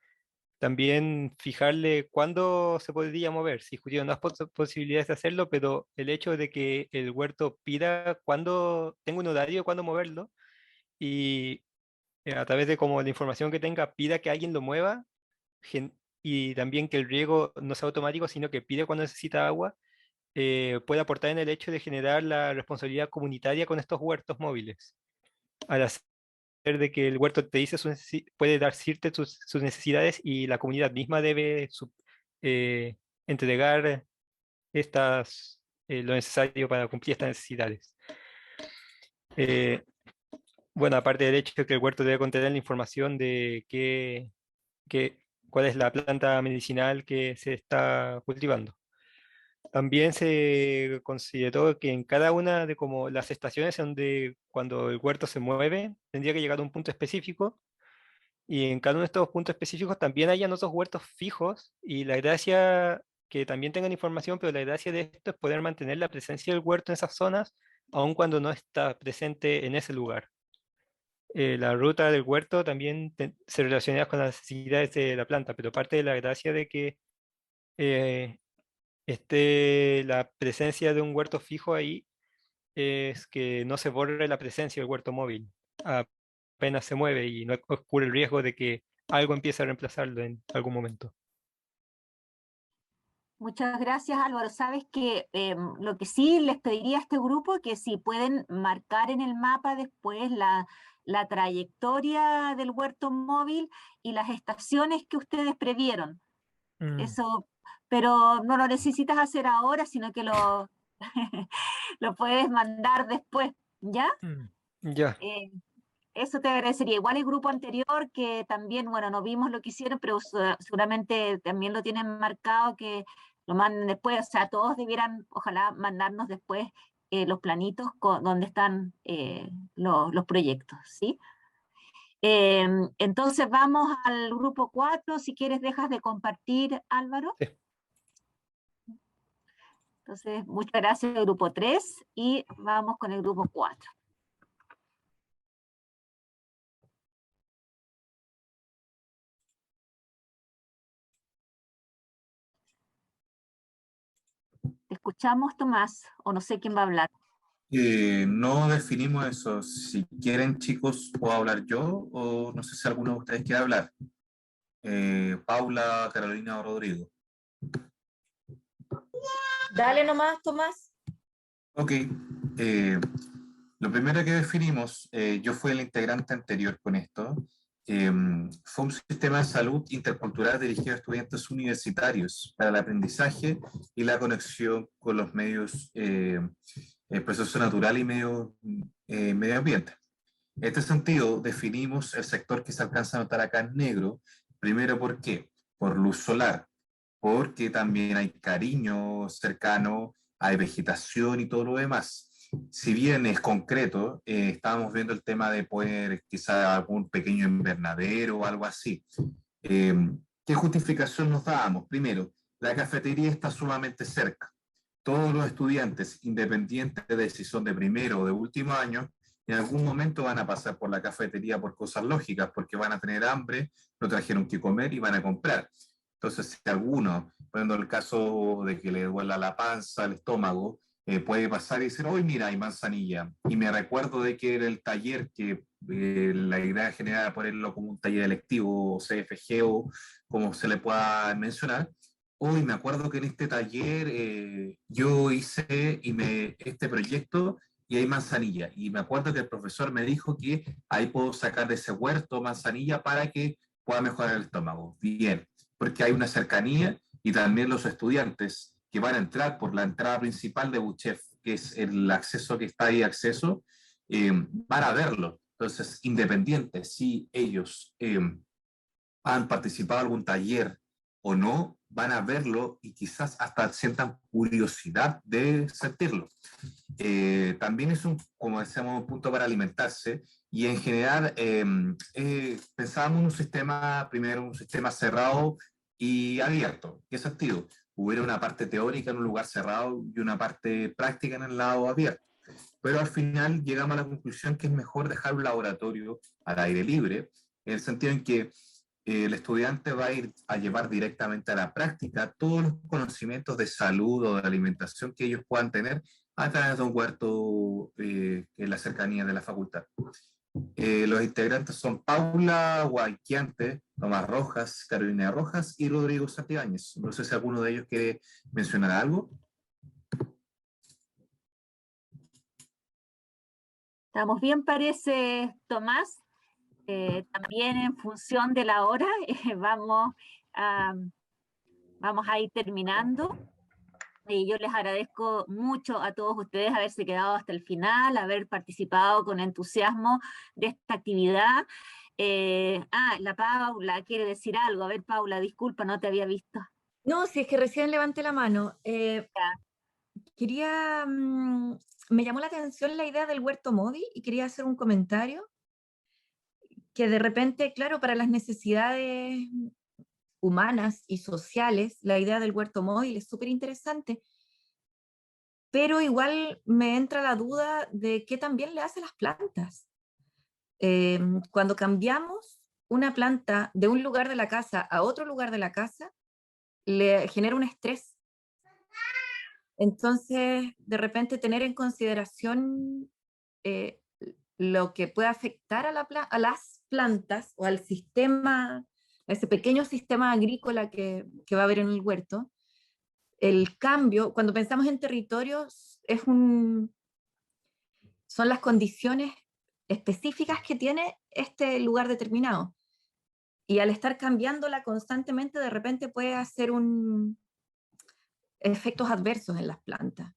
también fijarle cuándo se podría mover. Si discutieron las posibilidades de hacerlo, pero el hecho de que el huerto pida cuándo, tenga un horario, cuándo moverlo, y a través de como la información que tenga, pida que alguien lo mueva, y también que el riego no sea automático, sino que pide cuando necesita agua, puede aportar en el hecho de generar la responsabilidad comunitaria con estos huertos móviles. Al hacer de que el huerto te dice puede dar ciertas sus necesidades y la comunidad misma debe entregar lo necesario para cumplir estas necesidades. Bueno, aparte del hecho de que el huerto debe contener la información de cuál es la planta medicinal que se está cultivando. También se consideró que en cada una de como las estaciones donde cuando el huerto se mueve, tendría que llegar a un punto específico y en cada uno de estos puntos específicos también hayan otros huertos fijos, y la gracia que también tengan información, pero la gracia de esto es poder mantener la presencia del huerto en esas zonas, aun cuando no está presente en ese lugar. La ruta del huerto también se relaciona con las necesidades de la planta, pero parte de la gracia de que la presencia de un huerto fijo ahí es que no se borre la presencia del huerto móvil. Apenas se mueve y no ocurre el riesgo de que algo empiece a reemplazarlo en algún momento. Muchas gracias, Álvaro. Sabes que lo que sí les pediría a este grupo que si pueden marcar en el mapa después la trayectoria del huerto móvil y las estaciones que ustedes previeron. Eso, pero no lo necesitas hacer ahora, sino que lo, lo puedes mandar después, ¿ya? Ya. Eso te agradecería. Igual el grupo anterior, que también, bueno, no vimos lo que hicieron, pero seguramente también lo tienen marcado, que lo manden después. O sea, todos debieran, ojalá, mandarnos después los planitos donde están los proyectos, ¿sí? Entonces vamos al grupo 4. Si quieres, dejas de compartir, Álvaro. Sí. Entonces, muchas gracias, grupo 3, y vamos con el grupo 4. ¿Te escuchamos, Tomás? O no sé quién va a hablar. No definimos eso. Si quieren, chicos, puedo hablar yo o no sé si alguno de ustedes quiere hablar. Paula, Carolina o Rodrigo. Dale nomás, Tomás. Ok. Lo primero que definimos, yo fui el integrante anterior con esto, fue un sistema de salud intercultural dirigido a estudiantes universitarios para el aprendizaje y la conexión con los medios, el proceso natural y medio ambiente. En este sentido, definimos el sector que se alcanza a notar acá en negro, primero, ¿por qué? Por luz solar, porque también hay cariño cercano, hay vegetación y todo lo demás. Si bien es concreto, estábamos viendo el tema de poner quizá algún pequeño invernadero o algo así. ¿Qué justificación nos dábamos? Primero, la cafetería está sumamente cerca. Todos los estudiantes, independientes de si son de primero o de último año, en algún momento van a pasar por la cafetería por cosas lógicas, porque van a tener hambre, no trajeron que comer y van a comprar. Entonces, si alguno, poniendo el caso de que le duela la panza, el estómago, puede pasar y decir, hoy mira, hay manzanilla. Y me recuerdo de que era el taller que la idea general era ponerlo como un taller electivo, o CFG, o como se le pueda mencionar. Hoy me acuerdo que en este taller yo hice este proyecto y hay manzanilla. Y me acuerdo que el profesor me dijo que ahí puedo sacar de ese huerto manzanilla para que pueda mejorar el estómago. Bien, porque hay una cercanía y también los estudiantes que van a entrar por la entrada principal de Buchef, que es el acceso que está ahí, acceso, van a verlo. Entonces, independiente si ellos han participado en algún taller o no, van a verlo y quizás hasta sientan curiosidad de sentirlo. También es como decíamos, un punto para alimentarse y en general pensábamos en un sistema, primero un sistema cerrado y abierto. ¿Qué sentido? Hubiera una parte teórica en un lugar cerrado y una parte práctica en el lado abierto. Pero al final llegamos a la conclusión que es mejor dejar un laboratorio al aire libre, en el sentido en que el estudiante va a ir a llevar directamente a la práctica todos los conocimientos de salud o de alimentación que ellos puedan tener a través de un huerto en la cercanía de la facultad. Los integrantes son Paula Guayquiante, Tomás Rojas, Carolina Rojas y Rodrigo Santibáñez. No sé si alguno de ellos quiere mencionar algo. Estamos bien, parece, Tomás. También en función de la hora, vamos a ir terminando. Yo les agradezco mucho a todos ustedes haberse quedado hasta el final, haber participado con entusiasmo de esta actividad. La Paula quiere decir algo. A ver, Paula, disculpa, no te había visto. No, si es que recién levanté la mano. Me llamó la atención la idea del huerto móvil y quería hacer un comentario que de repente, claro, para las necesidades humanas y sociales, la idea del huerto móvil es súper interesante, pero igual me entra la duda de qué también le hace a las plantas. Cuando cambiamos una planta de un lugar de la casa a otro lugar de la casa, le genera un estrés. Entonces, de repente, tener en consideración lo que puede afectar a las plantas o al sistema, a ese pequeño sistema agrícola que va a haber en el huerto, el cambio, cuando pensamos en territorios, son las condiciones específicas que tiene este lugar determinado. Y al estar cambiándola constantemente, de repente puede hacer efectos adversos en las plantas.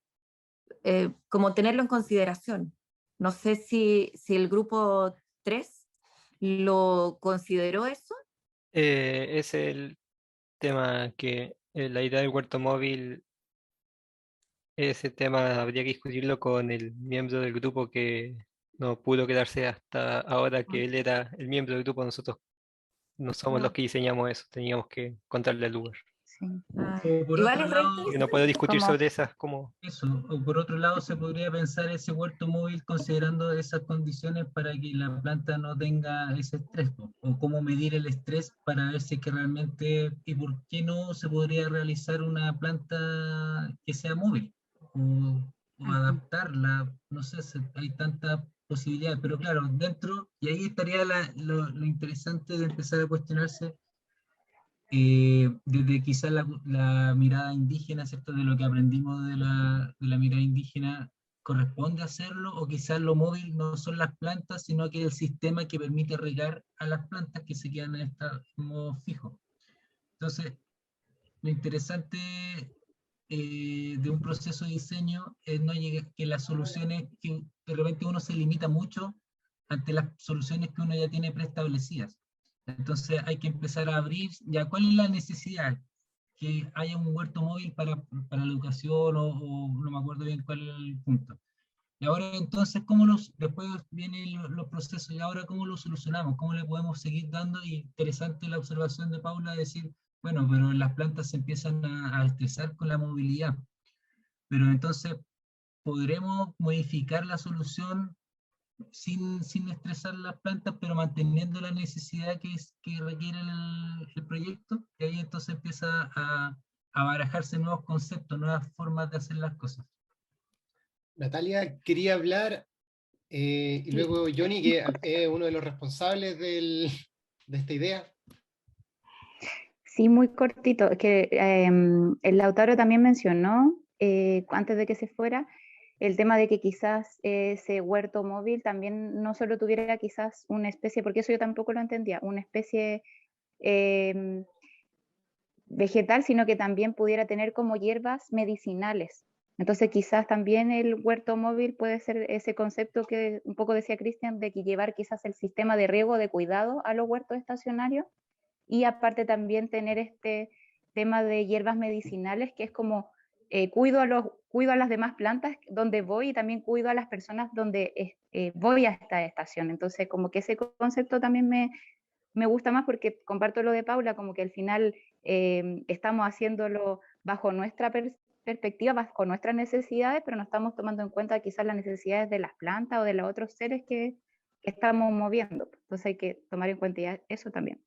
Como tenerlo en consideración. No sé si el grupo 3 lo consideró eso. Es el tema que la idea del huerto móvil, ese tema habría que discutirlo con el miembro del grupo que no pudo quedarse hasta ahora, que él era el miembro del grupo. Nosotros no somos los que diseñamos eso, teníamos que contarle al lugar. O por Igual otro es lado, Que no puedo discutir sobre esas como... Eso, o por otro lado se podría pensar ese huerto móvil considerando esas condiciones para que la planta no tenga ese estrés, o cómo medir el estrés para ver si es que realmente, y por qué no se podría realizar una planta que sea móvil, o adaptarla, no sé, hay tantas posibilidades, pero claro, dentro, y ahí estaría lo interesante de empezar a cuestionarse desde quizás la mirada indígena, ¿cierto? De lo que aprendimos de la mirada indígena, ¿corresponde hacerlo? O quizás lo móvil no son las plantas, sino que el sistema que permite regar a las plantas que se quedan en modo fijo. Entonces, lo interesante de un proceso de diseño es no llegar, que las soluciones, que de repente uno se limita mucho ante las soluciones que uno ya tiene preestablecidas. Entonces hay que empezar a abrir, ya cuál es la necesidad, que haya un huerto móvil para la educación o no me acuerdo bien cuál es el punto. Y ahora entonces, después vienen los procesos y ahora cómo los solucionamos, cómo le podemos seguir dando, y interesante la observación de Paula, decir, bueno, pero las plantas se empiezan a estresar con la movilidad, pero entonces podremos modificar la solución sin estresar las plantas, pero manteniendo la necesidad que requiere el proyecto, y ahí entonces empieza a barajarse nuevos conceptos, nuevas formas de hacer las cosas. Natalia quería hablar, y luego Johnny, que es uno de los responsables de esta idea. Sí, muy cortito, que el Lautaro también mencionó, antes de que se fuera, el tema de que quizás ese huerto móvil también no solo tuviera quizás una especie, porque eso yo tampoco lo entendía, una especie vegetal, sino que también pudiera tener como hierbas medicinales. Entonces quizás también el huerto móvil puede ser ese concepto que un poco decía Cristian, de que llevar quizás el sistema de riego de cuidado a los huertos estacionarios, y aparte también tener este tema de hierbas medicinales, que es como cuido a las demás plantas donde voy, y también cuido a las personas donde voy a esta estación. Entonces como que ese concepto también me gusta más, porque comparto lo de Paula, como que al final estamos haciéndolo bajo nuestra perspectiva, bajo nuestras necesidades, pero no estamos tomando en cuenta quizás las necesidades de las plantas o de los otros seres que estamos moviendo. Entonces hay que tomar en cuenta eso también.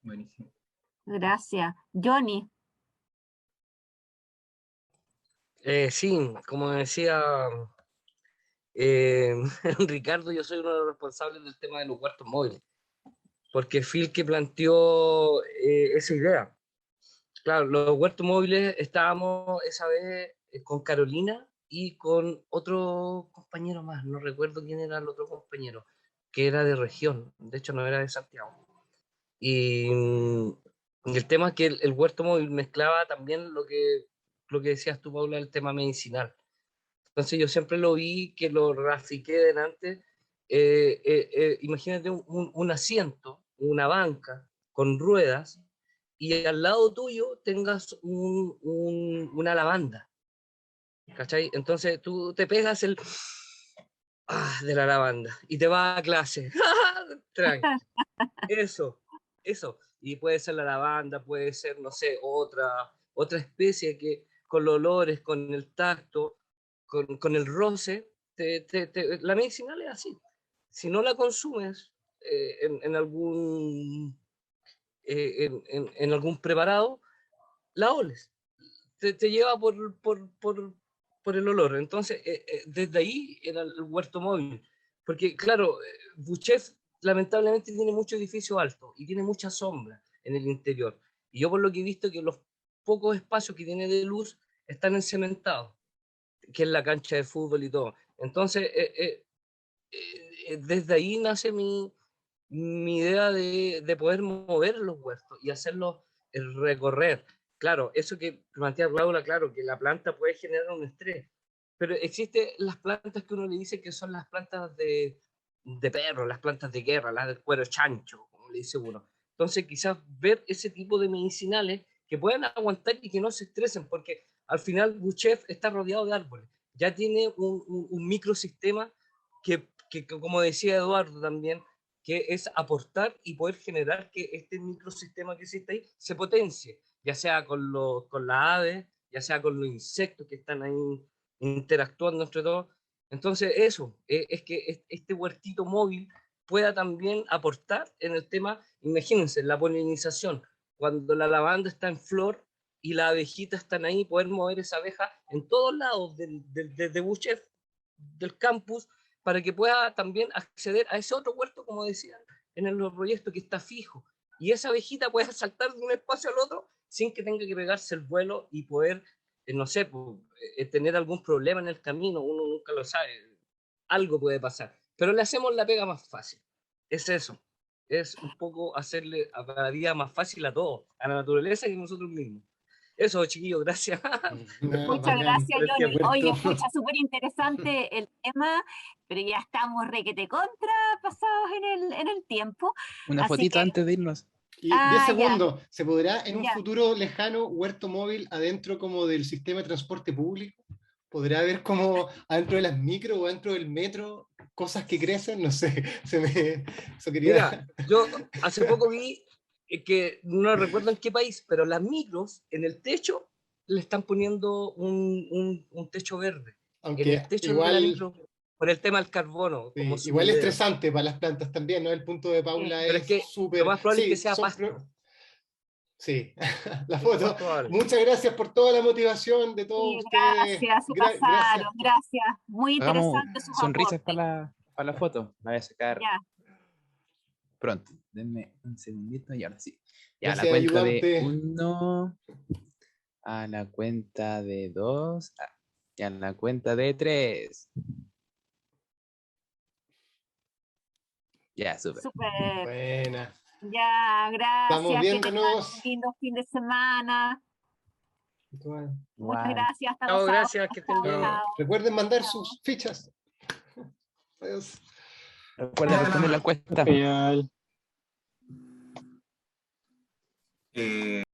Buenísimo. Gracias. Johnny. Sí, como decía Ricardo, yo soy uno de los responsables del tema de los huertos móviles, porque Phil que planteó esa idea. Claro, los huertos móviles estábamos esa vez con Carolina y con otro compañero más, no recuerdo quién era el otro compañero, que era de región, de hecho no era de Santiago. Y el tema es que el huerto móvil mezclaba también lo que decías tú, Paula, el tema medicinal. Entonces yo siempre lo vi, que lo grafiqué delante, imagínate un asiento, una banca con ruedas, y al lado tuyo tengas una lavanda, ¿cachai? Entonces tú te pegas de la lavanda y te vas a clase. Tranqui. Eso. Y puede ser la lavanda, puede ser, no sé, otra especie que con los olores, con el tacto, con el roce, la medicinal es así. Si no la consumes en algún preparado, la oles. Te lleva por el olor. Entonces, desde ahí era el huerto móvil. Porque, claro, Buchef lamentablemente tiene muchos edificios altos y tiene mucha sombra en el interior. Y yo por lo que he visto que los pocos espacios que tiene de luz están encementados, que es la cancha de fútbol y todo. Entonces, desde ahí nace mi idea de poder mover los huertos y hacerlos recorrer. Claro, eso que plantea Claudia, claro, que la planta puede generar un estrés, pero existen las plantas que uno le dice que son las plantas de perro, las plantas de guerra, las del cuero chancho, como le dice uno. Entonces, quizás ver ese tipo de medicinales que puedan aguantar y que no se estresen, porque al final Buchef está rodeado de árboles, ya tiene un microsistema que, como decía Eduardo también, que es aportar y poder generar que este microsistema que existe ahí se potencie, ya sea con las aves, ya sea con los insectos que están ahí interactuando entre todos. Entonces eso, es que este huertito móvil pueda también aportar en el tema, imagínense, la polinización, cuando la lavanda está en flor y las abejitas están ahí, poder mover esa abeja en todos lados de Buchef, del campus, para que pueda también acceder a ese otro huerto, como decían, en el proyecto que está fijo. Y esa abejita puede saltar de un espacio al otro sin que tenga que pegarse el vuelo y poder, no sé, tener algún problema en el camino, uno nunca lo sabe, algo puede pasar. Pero le hacemos la pega más fácil. Es eso. Es un poco hacerle a la vida más fácil a todos, a la naturaleza y a nosotros mismos. Eso, chiquillos, gracias. Muchas gracias, Johnny. Oye, escucha, súper interesante el tema, pero ya estamos requete contra pasados en el tiempo. Una fotito antes de irnos. Y 10 ya. segundos, ¿se podrá en un Ya. futuro lejano huerto móvil adentro como del sistema de transporte público? ¿Podrá haber como adentro de las micro o adentro del metro cosas que crecen? No sé, eso quería... Mira, yo hace poco vi que no recuerdo en qué país, pero las micros en el techo le están poniendo un techo verde. Aunque en el techo igual, de la micro, por el tema del carbono. sí, como su igual idea. estresante para las plantas también, ¿no? El punto de Paula Pero es que súper... lo más probable sí, es que sea son pasto. Sí, la Es lo más foto. probable. Muchas gracias por toda la motivación de todos Sí, ustedes. gracias, se pasaron, gracias. Muy Hagamos interesante sus sonrisas aportes. para la foto. La voy a sacar Ya. pronto. Denme un segundito y ahora sí. Ya, a la Gracias, cuenta ayudante. de 1, a la cuenta de 2, y a la cuenta de 3. Ya, súper. Súper. Buena. Ya, Estamos gracias. Que tengan viéndonos. un lindo fin de semana. Muchas Igual. gracias. Hasta Chao, los sábados. gracias, que estén bien. Chao. Recuerden mandar sus fichas. Adiós. Recuerda responder la encuesta. Genial.